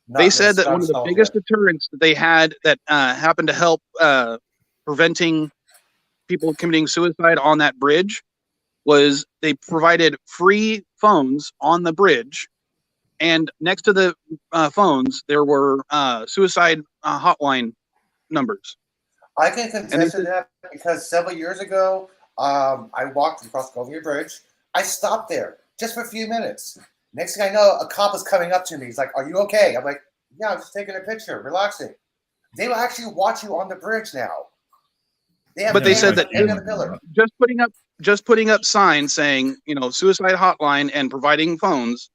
They said that one of the biggest deterrents that they had that happened to help preventing people committing suicide on that bridge was they provided free phones on the bridge, and next to the phones there were suicide hotline numbers.
I can contest to that because several years ago, I walked across the Golden Gate Bridge. I stopped there just for a few minutes. Next thing I know, a cop is coming up to me. He's like, "Are you okay?" I'm like, "Yeah, I'm just taking a picture, relaxing." They will actually watch you on the bridge now.
But they said that just putting up signs saying, suicide hotline and providing phones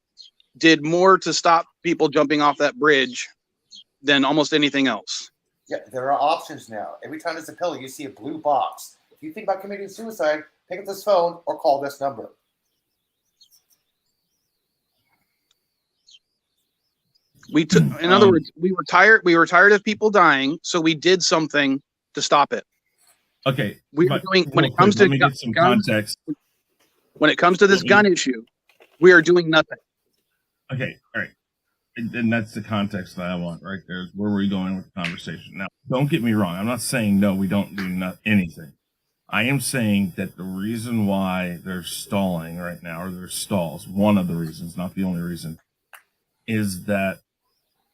did more to stop people jumping off that bridge than almost anything else.
Yeah, there are options now. Every time there's a pillar, you see a blue box. If you think about committing suicide, pick up this phone or call this number.
In other words, we were tired. We were tired of people dying, so we did something to stop it.
Okay,
we were doing when it comes to
some context.
When it comes to this gun issue, We are doing nothing.
Okay, all right. And that's the context that I want right there. Where we're going with the conversation. Now, don't get me wrong. I'm not saying no, we don't do anything. I am saying that the reason why they're stalling right now, or there's stalls, one of the reasons, not the only reason, is that,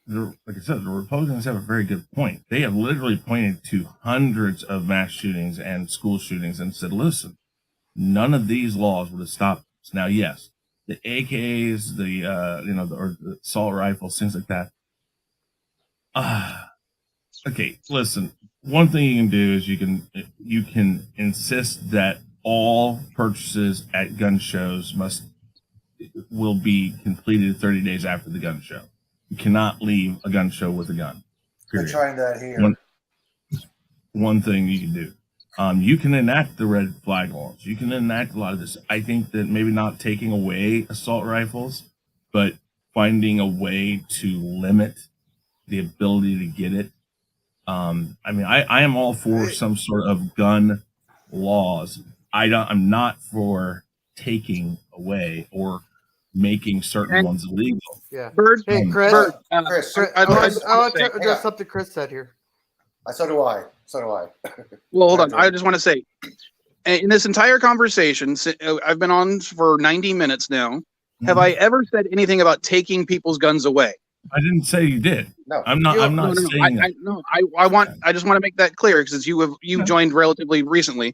like I said, the Republicans have a very good point. They have literally pointed to hundreds of mass shootings and school shootings and said, listen, none of these laws would have stopped us. Now, yes, the AKs, or the assault rifles, things like that. Okay, listen. One thing you can do is you can insist that all purchases at gun shows will be completed 30 days after the gun show. You cannot leave a gun show with a gun.
We're trying that here.
One thing you can do. You can enact the red flag laws. You can enact a lot of this. I think that maybe not taking away assault rifles, but finding a way to limit the ability to get it. I am all for some sort of gun laws. I'm not for taking away or making certain ones illegal.
Yeah.
Bird.
Hey, Chris.
Chris.
I want to address something Chris said here.
So do I.
Well, hold on. I just want to say, in this entire conversation, I've been on for 90 minutes now. Have I ever said anything about taking people's guns away?
I didn't say you did.
No,
I'm not saying that.
I just want to make that clear because you joined relatively recently.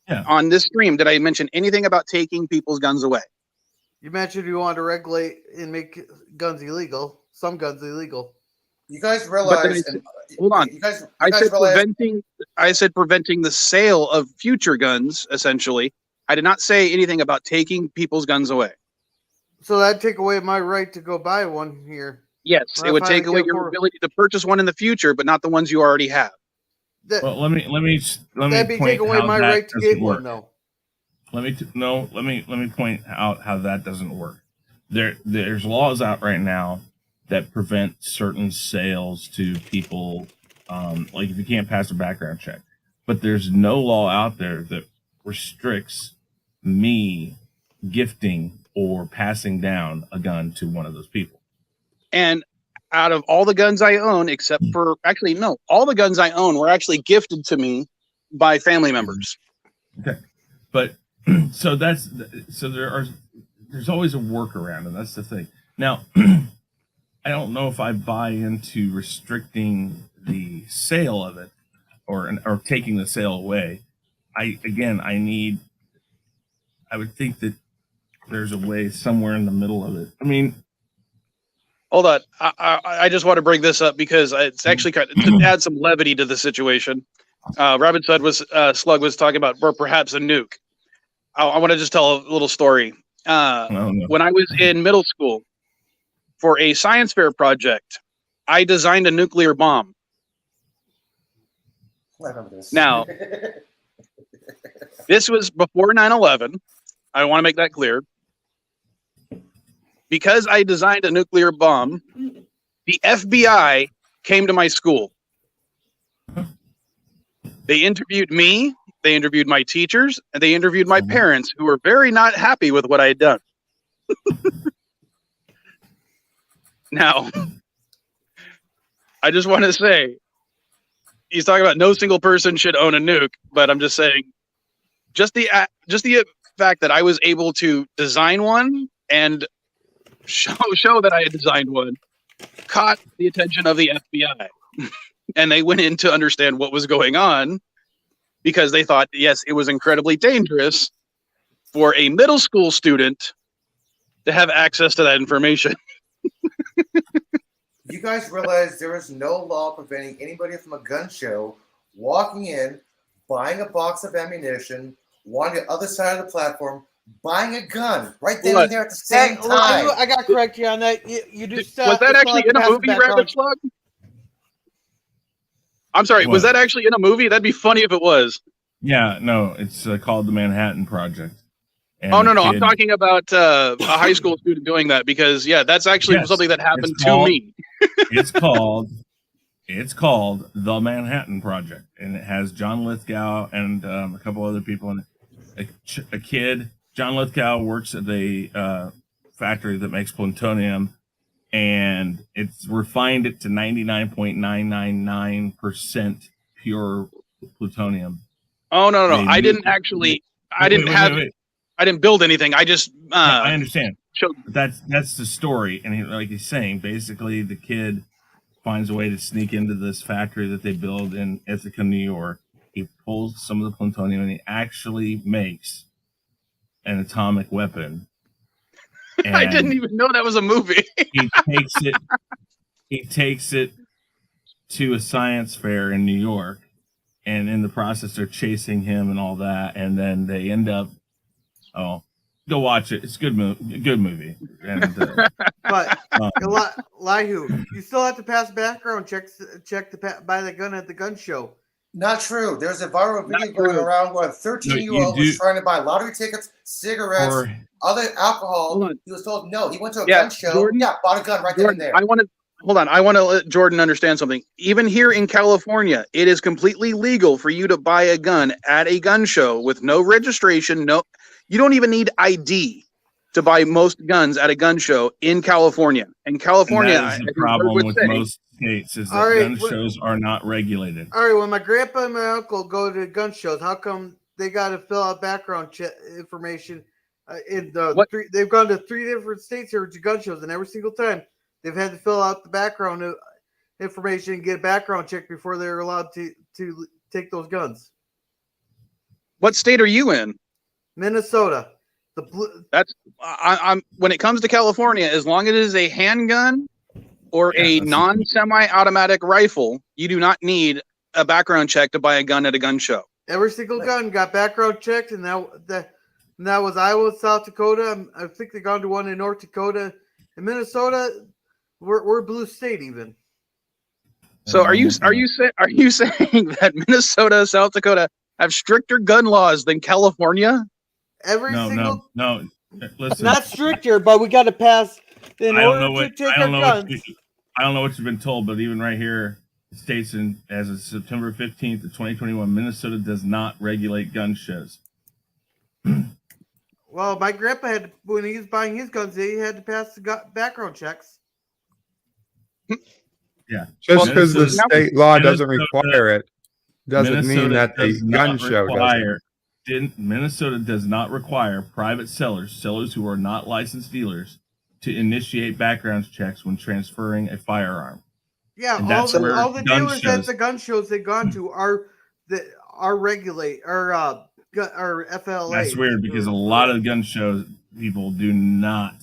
Yeah.
On this stream, did I mention anything about taking people's guns away?
You mentioned you want to regulate and make guns illegal. Some guns illegal.
You guys realize?
Hold on. I said preventing the sale of future guns. Essentially, I did not say anything about taking people's guns away.
So that'd take away my right to go buy one here.
Yes, it would take away your ability to purchase one in the future, but not the ones you already have.
Well, let me
that'd be take away my right to get one, though.
Let me point out how that doesn't work. There's laws out right now that prevent certain sales to people, like if you can't pass a background check. But there's no law out there that restricts me gifting or passing down a gun to one of those people.
And out of all the guns I own, all the guns I own were actually gifted to me by family members.
Okay, but there's always a workaround, and that's the thing. Now, I don't know if I buy into restricting the sale of it or taking the sale away. I would think that there's a way somewhere in the middle of it. I mean,
hold on. I just want to bring this up because it's actually kind of to add some levity to the situation. Rabbit Slug was talking about perhaps a nuke. I want to just tell a little story. When I was in middle school for a science fair project, I designed a nuclear bomb.
I remember this.
Now, this was before 9/11. I want to make that clear. Because I designed a nuclear bomb, the FBI came to my school. They interviewed me, they interviewed my teachers, and they interviewed my parents, who were very not happy with what I had done. Now, I just want to say, he's talking about no single person should own a nuke, but I'm just saying, just the fact that I was able to design one and show that I had designed one caught the attention of the FBI. And they went in to understand what was going on because they thought, yes, it was incredibly dangerous for a middle school student to have access to that information.
You guys realize there is no law preventing anybody from a gun show walking in, buying a box of ammunition, wanting the other side of the platform, buying a gun right then and there at the same time.
I got to correct you on that. You do stuff.
Was that actually in a movie, Rabbit Slug? I'm sorry, was that actually in a movie? That'd be funny if it was.
Yeah, no, it's called the Manhattan Project. And
no, I'm talking about a high school student doing that because, that's actually something that happened to me.
It's called the Manhattan Project, and it has John Lithgow and a couple other people in it. A kid, John Lithgow works at a factory that makes plutonium, and it's refined it to 99.999% pure plutonium.
Oh no, I didn't actually. I didn't build anything. I just.
I understand. That's the story, and like he's saying, basically the kid finds a way to sneak into this factory that they build in Ithaca, New York. He pulls some of the plutonium, and he actually makes an atomic weapon.
I didn't even know that was a movie.
He takes it to a science fair in New York, and in the process, they're chasing him and all that, and then they end up. Oh, go watch it. It's a good movie. And,
but Elihu, you still have to pass background checks. Check to buy the gun at the gun show.
Not true. There's a viral video going around where a 13-year-old was trying to buy lottery tickets, cigarettes, other alcohol. He was told no. He went to a gun show. Jordan, bought a gun right then and there.
I want to let Jordan understand something. Even here in California, it is completely legal for you to buy a gun at a gun show with no registration. You don't even need ID to buy most guns at a gun show in California. And California,
and that is the problem with most states is that gun shows are not regulated.
All right, when my grandpa and my uncle go to gun shows, how come they got to fill out background information? They've gone to 3 different states here to gun shows, and every single time they've had to fill out the background information and get a background check before they're allowed to take those guns.
What state are you in?
Minnesota.
I'm when it comes to California, as long as it is a handgun or a non-semi-automatic rifle, you do not need a background check to buy a gun at a gun show.
Every single gun got background checked, and that was Iowa, South Dakota. I think they gone to one in North Dakota. In Minnesota, we're a blue state even.
So are you saying that Minnesota, South Dakota have stricter gun laws than California?
No. Listen,
not stricter, but we got to pass in order to take our guns.
I don't know what you've been told, but even right here, it states as of September 15th of 2021, Minnesota does not regulate gun shows.
Well, my grandpa when he was buying his guns, he had to pass the background checks.
Yeah, just because the state law doesn't require it doesn't mean that the gun show doesn't.
Minnesota does not require private sellers who are not licensed dealers, to initiate background checks when transferring a firearm.
Yeah, all the dealers at the gun shows they've gone to are regulate or FLA.
That's weird because a lot of gun shows people do not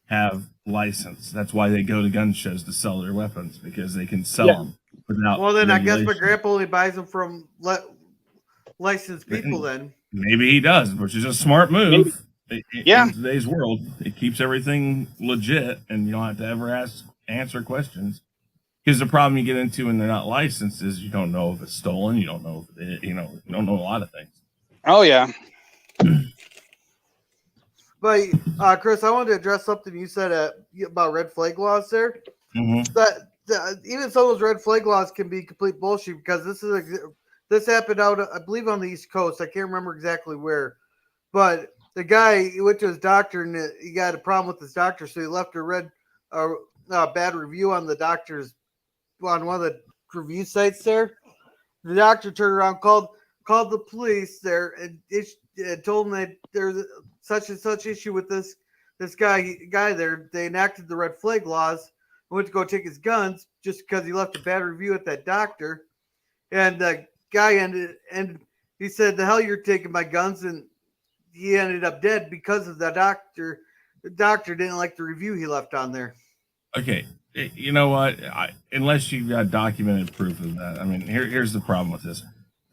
have license. That's why they go to gun shows to sell their weapons, because they can sell them without. Well,
then regulation. I guess my grandpa only buys them from licensed people. Then
maybe he does, which is a smart move. In today's world, it keeps everything legit, and you don't have to ever answer questions. Because the problem you get into when they're not licensed is you don't know if it's stolen. You don't know if you don't know a lot of things.
Oh yeah.
But Chris, I wanted to address something you said about red flag laws there.
Mm-hmm.
That even some of those red flag laws can be complete bullshit, because this happened out, I believe, on the East Coast. I can't remember exactly where, but the guy, he went to his doctor and he got a problem with his doctor, so he left a bad review on the doctor's on one of the review sites there. The doctor turned around, called the police there, and told them that there's such and such issue with this guy there. They enacted the red flag laws. Went to go take his guns just because he left a bad review at that doctor, and the guy he said, "The hell you're taking my guns," and he ended up dead because of the doctor. The doctor didn't like the review he left on there.
Okay, you know what? Unless you've got documented proof of that, I mean, here's the problem with this.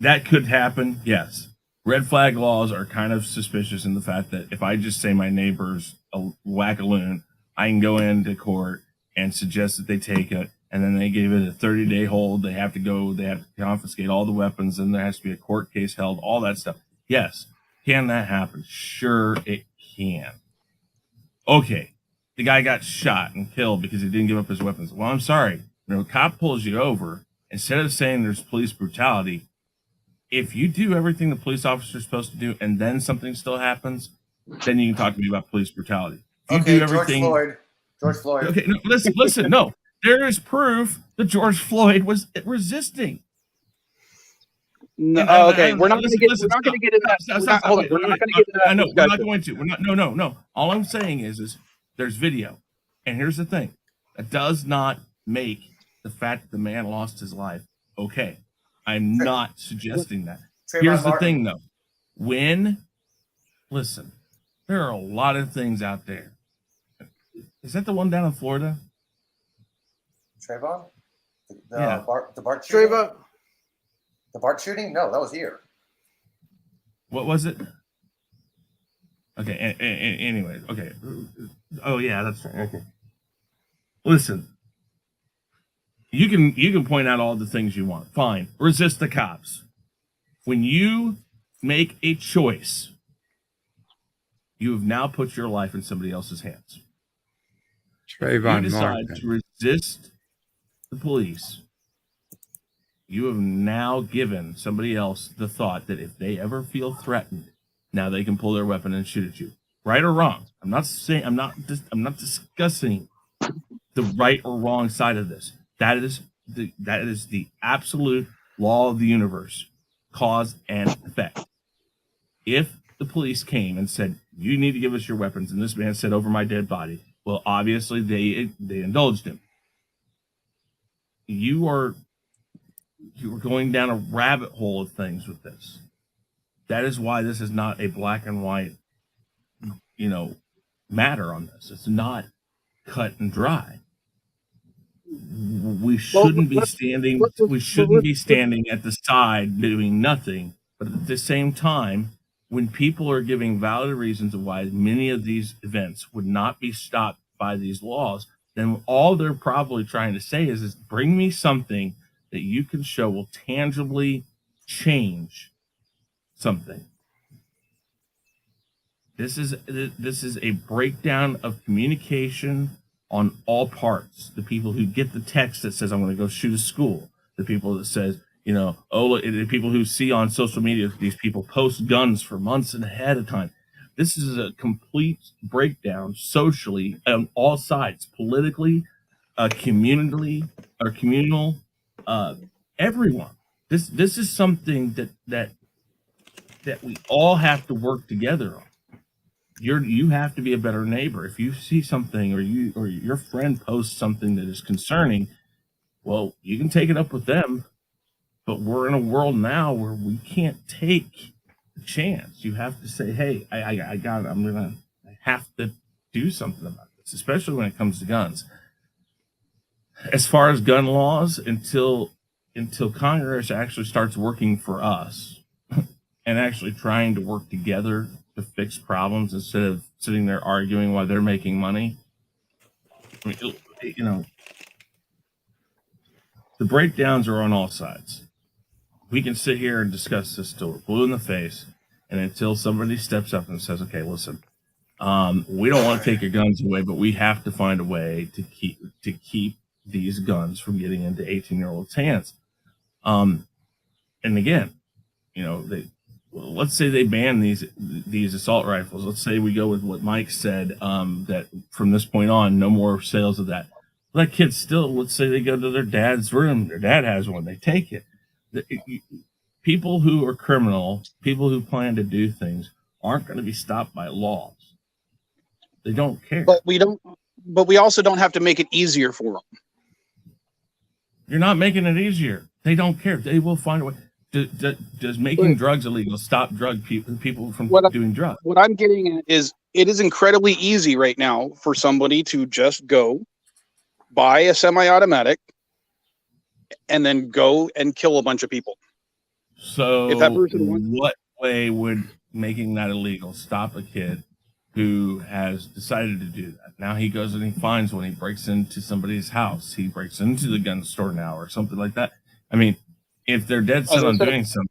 That could happen, yes. Red flag laws are kind of suspicious in the fact that if I just say my neighbor's a whack-a-loon, I can go into court and suggest that they take it, and then they give it a 30-day hold. They have to confiscate all the weapons, and there has to be a court case held, all that stuff. Yes. Can that happen? Sure, it can. Okay. The guy got shot and killed because he didn't give up his weapons. Well, I'm sorry. When a cop pulls you over, instead of saying there's police brutality, if you do everything the police officer is supposed to do and then something still happens, then you can talk to me about police brutality. You do everything.
George Floyd.
Okay, no, listen. No, there is proof that George Floyd was resisting.
No, okay, we're not going to get into that. Hold on, we're not going to get into that.
I know we're not going to. We're not. No. All I'm saying is there's video, and here's the thing: that does not make the fact that the man lost his life okay. I'm not suggesting that. Here's the thing, though. Listen, there are a lot of things out there. Is that the one down in Florida?
Trayvon?
Yeah.
The BART shooting?
Trayvon.
The BART shooting? No, that was here.
What was it? Okay, anyway, okay. Oh, yeah, that's right. Okay. Listen, you can point out all the things you want. Fine. Resist the cops. When you make a choice, you have now put your life in somebody else's hands.
Trayvon
you decide
Martin.
to resist the police. You have now given somebody else the thought that if they ever feel threatened, now they can pull their weapon and shoot at you. Right or wrong? I'm not discussing the right or wrong side of this. That is the absolute law of the universe, cause and effect. If the police came and said, "You need to give us your weapons," and this man said, "Over my dead body," well, obviously they indulged him. You are going down a rabbit hole of things with this. That is why this is not a black and white, matter on this. It's not cut and dry. We shouldn't be standing. We shouldn't be standing at the side doing nothing. But at the same time, when people are giving valid reasons of why many of these events would not be stopped by these laws, then all they're probably trying to say is bring me something that you can show will tangibly change something. This is a breakdown of communication on all parts. The people who get the text that says, "I'm going to go shoot a school," the people that says, the people who see on social media these people post guns for months and ahead of time. This is a complete breakdown socially on all sides, politically, communally, or communal, everyone. This is something that we all have to work together on. You have to be a better neighbor. If you see something or your friend posts something that is concerning, well, you can take it up with them. But we're in a world now where we can't take a chance. You have to say, "Hey, I got it. I have to do something about this," especially when it comes to guns. As far as gun laws, until Congress actually starts working for us and actually trying to work together to fix problems instead of sitting there arguing while they're making money. I mean, the breakdowns are on all sides. We can sit here and discuss this till we're blue in the face, and until somebody steps up and says, "Okay, listen, we don't want to take your guns away, but we have to find a way to keep these guns from getting into 18-year-olds' hands." And again, let's say they ban these assault rifles. Let's say we go with what Mike said, that from this point on, no more sales of that. That kid still, let's say they go to their dad's room, their dad has one, they take it. People who are criminal, people who plan to do things, aren't going to be stopped by laws. They don't care.
But we also don't have to make it easier for them.
You're not making it easier. They don't care. They will find a way. Does making drugs illegal stop people from doing drugs?
What I'm getting at is it is incredibly easy right now for somebody to just go buy a semi-automatic and then go and kill a bunch of people.
So
if that person
what way would making that illegal stop a kid who has decided to do that? Now he goes and he finds one. He breaks into somebody's house. He breaks into the gun store now or something like that. I mean, if they're dead set on doing something.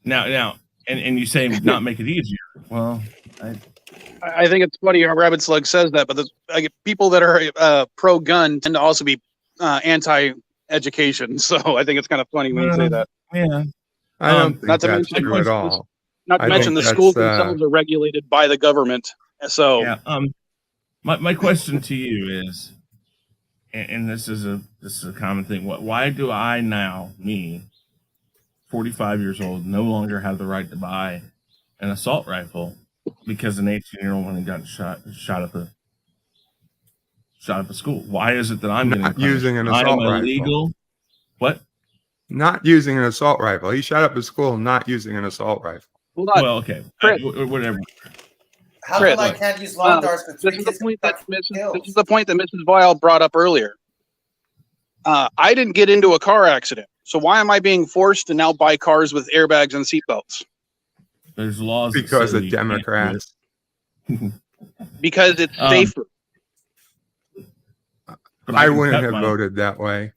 Now, and you say not make it easier. Well,
I think it's funny how Rabbit Slug says that, but people that are pro-gun tend to also be anti-education. So I think it's kind of funny when you say that.
Yeah.
I don't think that's true at all.
Not to mention the schools themselves are regulated by the government. So
yeah. My question to you is, and this is a common thing. Why do I now, me, 45 years old, no longer have the right to buy an assault rifle because an 18-year-old went and got shot up a school? Why is it that I'm
Not
getting punished?
using an
I am
assault rifle.
illegal. What?
Not using an assault rifle. He shot up a school not using an assault rifle.
hold on.
Well, okay.
Chris.
Whatever.
How
Chris,
come I can't use long darts with
this
3
is the
kids
point
got
this
killed?
is the point that Mrs. Boyle brought up earlier. I didn't get into a car accident, so why am I being forced to now buy cars with airbags and seatbelts?
There's laws that
Because
say
of
you can't do it.
Democrats.
Because it's safer.
But
I
can
wouldn't
cut
have
my-
voted that way.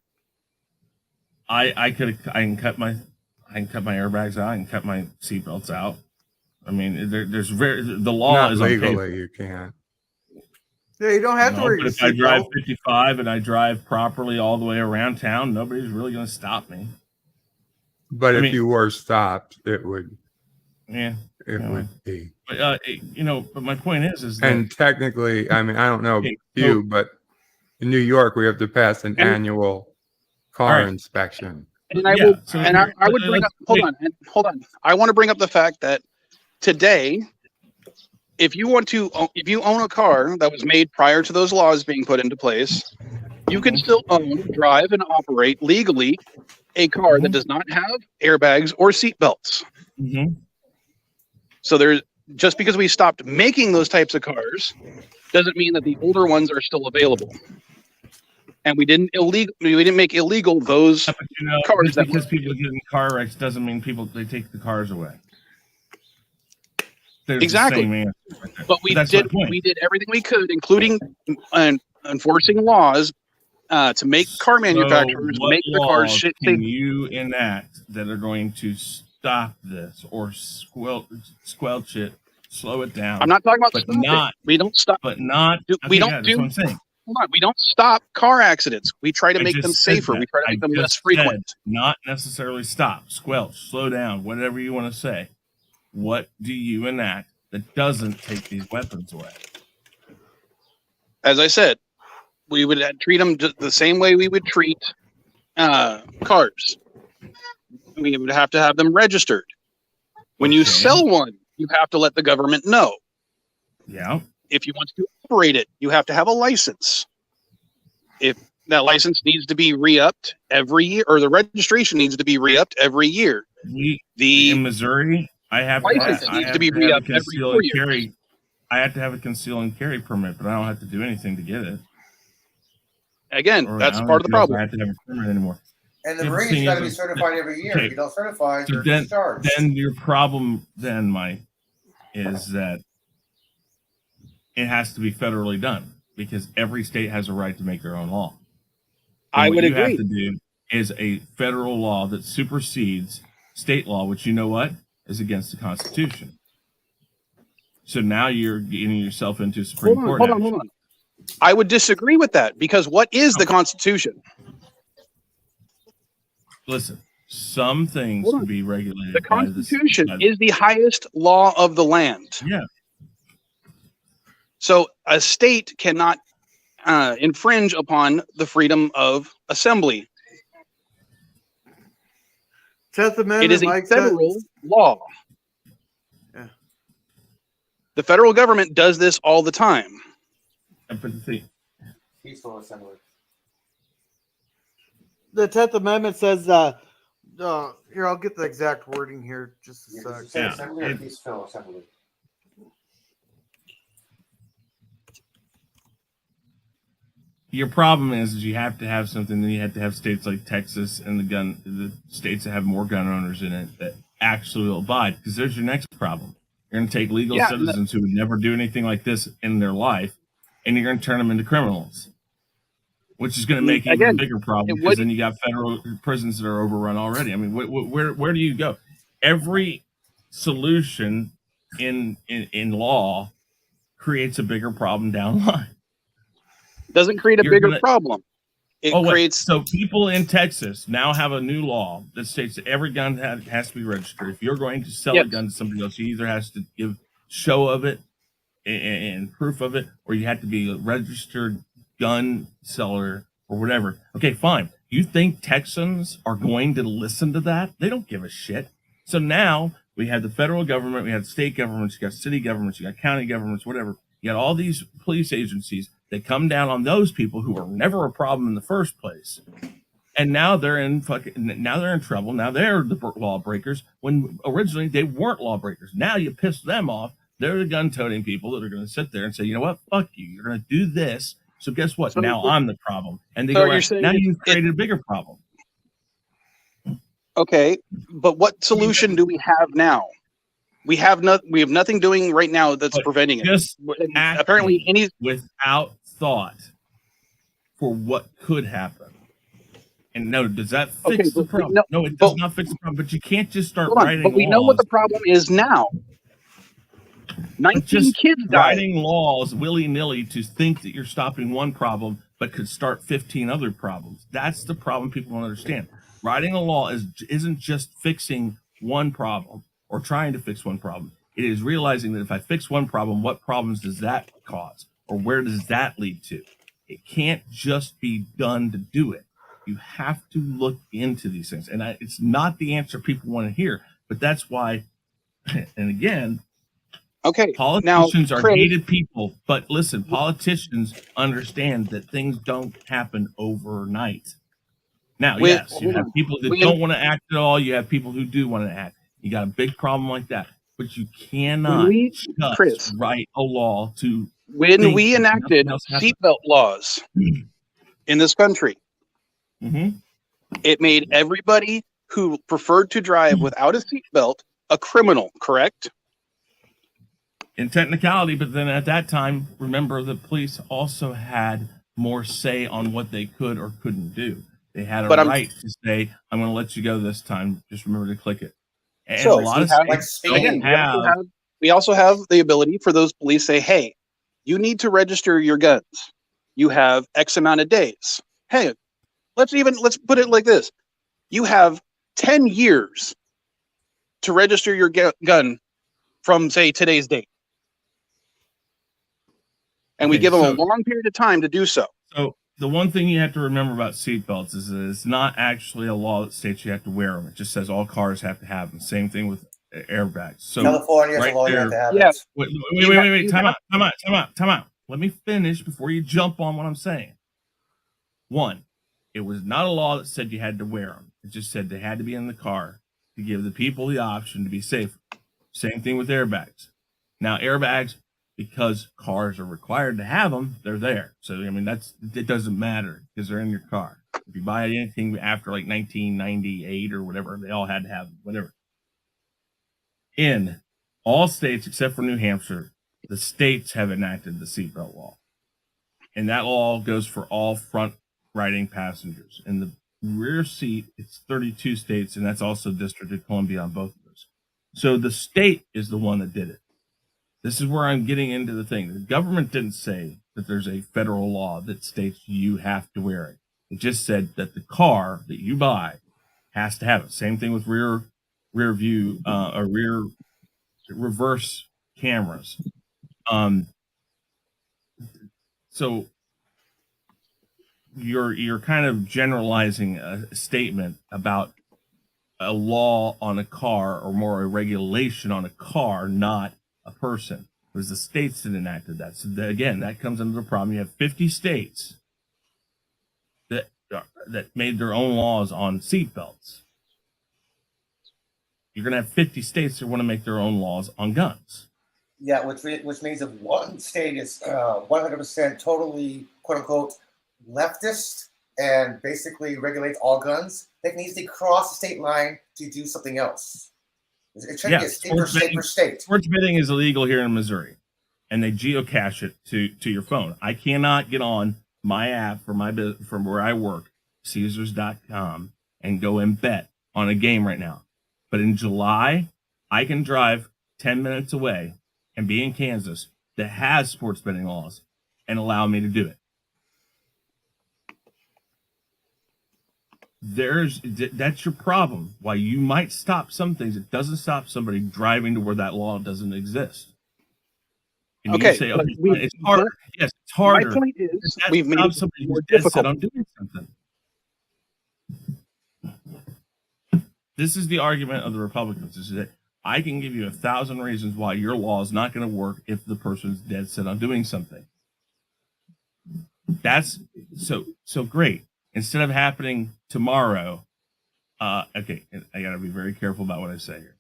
I can cut my airbags out. I can cut my seatbelts out. I mean, the law
Not
is on paper.
legally, you can't.
Yeah, you don't have to wear
But
your
if I drive
seatbelt.
55 and I drive properly all the way around town, nobody's really going to stop me.
But
I
if
mean-
you were stopped, it would
Yeah.
would be.
But, but my point is that
And technically, I mean, I don't know
Okay,
you, but in New York, we have to pass an annual car
All right.
inspection.
And I
Yeah,
will,
so
and I would bring up. Hold on. I want to bring up the fact that today, if you own a car that was made prior to those laws being put into place, you can still own, drive, and operate legally a car that does not have airbags or seat belts.
Mhm.
So there's just because we stopped making those types of cars doesn't mean that the older ones are still available. And we didn't make illegal those
But,
cars
just
that
because
were-
people get in car wrecks doesn't mean they take the cars away. There's
Exactly.
The same answer right there.
But we
That's my
did
point.
everything we could, including enforcing laws to make car manufacturers
what
make the cars
laws
shit
can
safe.
you enact that are going to stop this or squelch it, slow it down?
I'm not talking about
but
stopping.
not.
We don't stop.
But not.
We don't
that's
do.
what I'm saying.
Hold on. We don't stop car accidents. We try to
I
make them
just said
safer.
that.
We try to
I
make them less
just
frequent.
said not necessarily stop, squelch, slow down, whatever you want to say. What do you enact that doesn't take these weapons away?
As I said, we would treat them the same way we would treat cars. We would have to have them registered. When you
Okay.
sell one, you have to let the government know.
Yeah.
If you want to operate it, you have to have a license. If that license needs to be re-upped every year, or the registration needs to be re-upped every year.
In Missouri, I have
license needs to be re-upped every 4 years.
I have to have a conceal and carry permit, but I don't have to do anything to get it.
Again,
Or
that's
I don't
part of the
feel like
problem.
I have to have a permit anymore.
And the
Yeah,
Marines
thing
got to
is,
be certified every year.
okay.
If you don't certify,
So
you're
then,
discharged.
then your problem, then, Mike, is that it has to be federally done because every state has a right to make their own law. And
I
what
would
you
agree.
have to do is a federal law that supersedes state law, which you know what is against the Constitution. So now you're getting yourself into Supreme Court.
Hold on. I would disagree with that because what is the Constitution?
Listen, some things can be regulated.
The
by this-
Constitution
by-
is the highest law of the land.
Yeah.
So a state cannot infringe upon the freedom of assembly.
10th Amendment.
It is a
Mike
federal
says-
law.
Yeah.
The federal government does this all the time.
Peaceful assembly.
The 10th Amendment says, here, I'll get the exact wording here just a
Does
sec.
it say assembly or peaceful assembly?
Your problem is you have to have something. Then you have to have states like Texas and the states that have more gun owners in it that actually will abide. Because there's your next problem. You're going to take legal citizens who would never do anything like this in their life, and you're going to turn them into criminals, which is going to make it even a bigger problem because then you got federal prisons that are overrun already. I mean, where do you go? Every solution in law creates a bigger problem down the line.
Doesn't create a bigger problem. It creates.
So people in Texas now have a new law that states that every gun has to be registered. If you're going to sell a gun to somebody else, you either has to give show of it and proof of it, or you have to be a registered gun seller or whatever. Okay, fine. You think Texans are going to listen to that? They don't give a shit. So now we have the federal government, we have state governments, you got city governments, you got county governments, whatever. You got all these police agencies that come down on those people who were never a problem in the first place. And now they're in trouble. Now they're the lawbreakers when originally they weren't lawbreakers. Now you piss them off. They're the gun-toting people that are going to sit there and say, you know what, fuck you. You're going to do this. So guess what? Now I'm the problem. And they go, now you've created a bigger problem.
Okay, but what solution do we have now? We have nothing doing right now that's preventing it.
Just
apparently
without thought for what could happen. And no, does that fix the problem? No, it does not fix the problem. But you can't just start writing laws.
But we know what the problem is now. 19 kids died.
Writing laws willy-nilly to think that you're stopping one problem, but could start 15 other problems. That's the problem people don't understand. Writing a law isn't just fixing one problem or trying to fix one problem. It is realizing that if I fix one problem, what problems does that cause? Or where does that lead to? It can't just be done to do it. You have to look into these things. And it's not the answer people want to hear, but that's why, and again, politicians are hated people. But listen, politicians understand that things don't happen overnight. Now, yes, you have people that don't want to act at all. You have people who do want to act. You got a big problem like that. But you cannot just write a law to...
When we enacted seatbelt laws in this country, it made everybody who preferred to drive without a seatbelt a criminal, correct?
In technicality, but then at that time, remember, the police also had more say on what they could or couldn't do. They had a right to say, I'm going to let you go this time. Just remember to click it. And
so
a lot of states
we also have the ability for those police to say, hey, you need to register your guns. You have X amount of days. Hey, let's put it like this. You have 10 years to register your gun from, say, today's date. And we give them a long period of time to do so.
So the one thing you have to remember about seatbelts is that it's not actually a law that states you have to wear them. It just says all cars have to have them. Same thing with airbags. So
California has a law you have to have it.
Wait. Time out. Let me finish before you jump on what I'm saying. One, it was not a law that said you had to wear them. It just said they had to be in the car to give the people the option to be safe. Same thing with airbags. Now, airbags, because cars are required to have them, they're there. So, I mean, it doesn't matter because they're in your car. If you buy anything after like 1998 or whatever, they all had to have them, whatever. In all states except for New Hampshire, the states have enacted the seatbelt law. And that law goes for all front riding passengers. In the rear seat, it's 32 states, and that's also District of Columbia on both of those. So the state is the one that did it. This is where I'm getting into the thing. The government didn't say that there's a federal law that states you have to wear it. It just said that the car that you buy has to have it. Same thing with rear view or reverse cameras. So you're kind of generalizing a statement about a law on a car, or more a regulation on a car, not a person. It was the states that enacted that. So again, that comes into the problem. You have 50 states that made their own laws on seatbelts. You're going to have 50 states that want to make their own laws on guns.
Yeah, which means if one state is 100% totally, quote unquote, leftist and basically regulates all guns, they can easily cross the state line to do something else. It should be a state per state.
Sports betting is illegal here in Missouri, and they geocache it to your phone. I cannot get on my app from where I work, Caesars.com, and go and bet on a game right now. But in July, I can drive 10 minutes away and be in Kansas that has sports betting laws and allow me to do it. That's your problem. Why you might stop some things, it doesn't stop somebody driving to where that law doesn't exist. And
Okay,
you say,
but
okay, it's harder. Yes, it's harder.
My point is,
That's
we've made
not
it
somebody
more
who's dead
difficult.
set on doing something. This is the argument of the Republicans. Is that I can give you 1,000 reasons why your law is not going to work if the person's dead set on doing something. That's so great. Instead of happening tomorrow, okay, I got to be very careful about what I say here.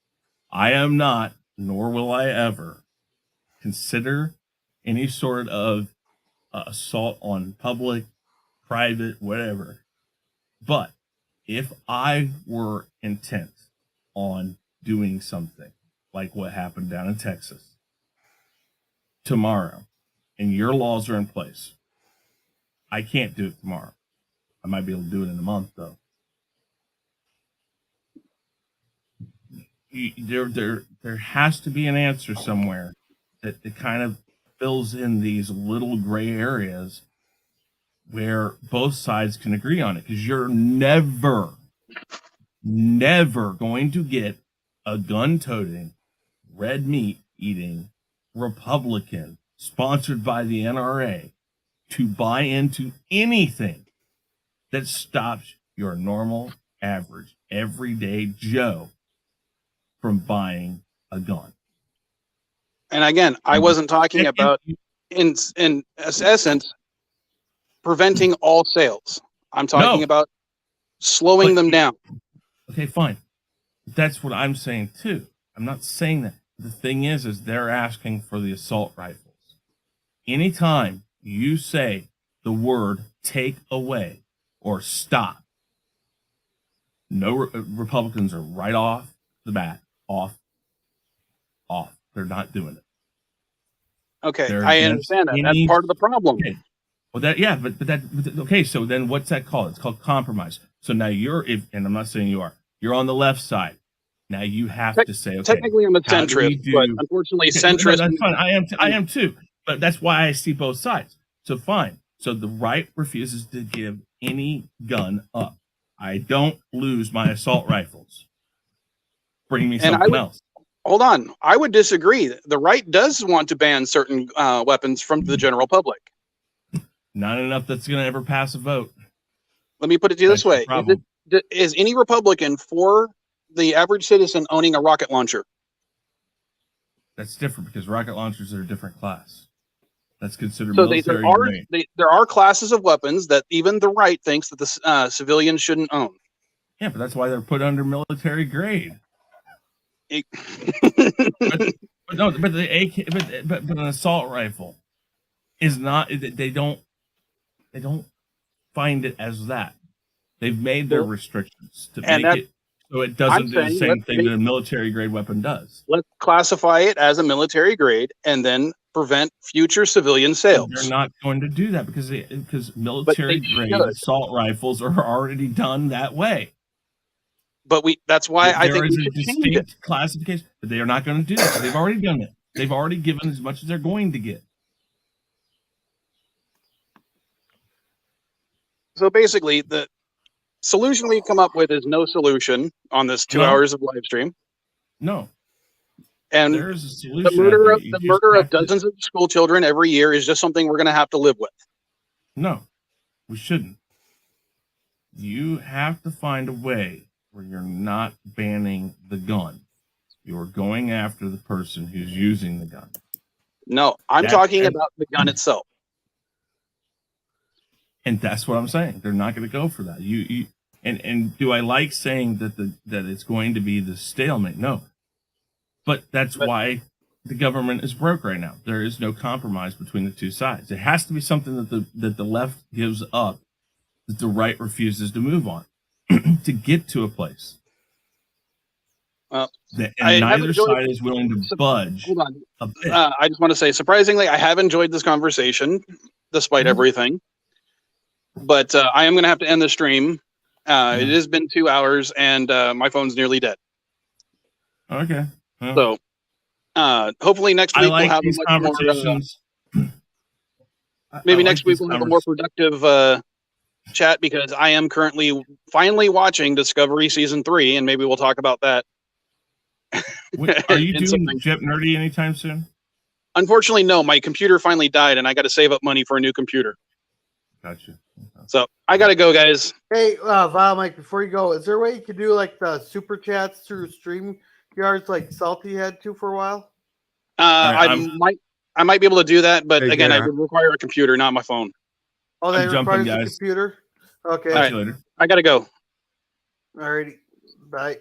I am not, nor will I ever, consider any sort of assault on public, private, whatever. But if I were intent on doing something like what happened down in Texas tomorrow, and your laws are in place, I can't do it tomorrow. I might be able to do it in a month, though. There has to be an answer somewhere that kind of fills in these little gray areas where both sides can agree on it, because you're never going to get a gun-toting, red meat eating Republican sponsored by the NRA to buy into anything that stops your normal, average, everyday Joe from buying a gun.
And again, I wasn't talking about, in essence, preventing all sales. I'm talking about slowing them down.
Okay, fine. That's what I'm saying too. I'm not saying that. The thing is they're asking for the assault rifles. Anytime you say the word take away or stop, no Republicans are right off the bat, off. They're not doing it.
Okay, I understand that. That's part of the problem.
Okay. Well, okay. So then, what's that called? It's called compromise. So now and I'm not saying you are. You're on the left side. Now you have to say, okay.
Technically, I'm a centrist, but unfortunately, centrist.
That's fine. I am too. But that's why I see both sides. So fine. So the right refuses to give any gun up. I don't lose my assault rifles. Bring me something else.
Hold on. I would disagree. The right does want to ban certain weapons from the general public.
Not enough that's going to ever pass a vote.
Let me put it to you this way. Is any Republican for the average citizen owning a rocket launcher?
That's different because rocket launchers are a different class. That's considered
so
military grade.
There are classes of weapons that even the right thinks that the civilians shouldn't own.
Yeah, but that's why they're put under military grade. but an assault rifle is not. They don't find it as that. They've made their restrictions to make it so it doesn't do the same thing that a military grade weapon does.
Let's classify it as a military grade and then prevent future civilian sales.
They're not going to do that because military grade assault rifles are already done that way.
But that's why I think
there is a distinct classification. But they are not going to do that. They've already done it. They've already given as much as they're going to get.
So basically, the solution we've come up with is no solution on this 2 hours of live stream.
No.
And
there is a solution.
The murder of dozens of school children every year is just something we're going to have to live with.
No, we shouldn't. You have to find a way where you're not banning the gun. You're going after the person who's using the gun.
No, I'm talking about the gun itself.
And that's what I'm saying. They're not going to go for that. And do I like saying that it's going to be the stalemate? No. But that's why the government is broke right now. There is no compromise between the two sides. It has to be something that the left gives up, that the right refuses to move on to get to a place. And neither side is willing to budge.
Hold on. I just want to say, surprisingly, I have enjoyed this conversation despite everything. But I am going to have to end the stream. It has been 2 hours, and my phone's nearly dead.
Okay.
So hopefully next week we'll have
these conversations.
Maybe next week we'll have a more productive chat, because I am currently finally watching Discovery Season 3, and maybe we'll talk about that.
Are you doing Jip Nerdy anytime soon?
Unfortunately, no. My computer finally died, and I got to save up money for a new computer.
Gotcha.
So I got to go, guys.
Hey, Val, Mike, before you go, is there a way you could do like the super chats through StreamYards like Salty had to for a while?
I might be able to do that, but again,
yeah.
I would require a computer, not my phone.
Oh, that requires a
guys.
computer? Okay.
All right. I got to go.
Alrighty. Bye.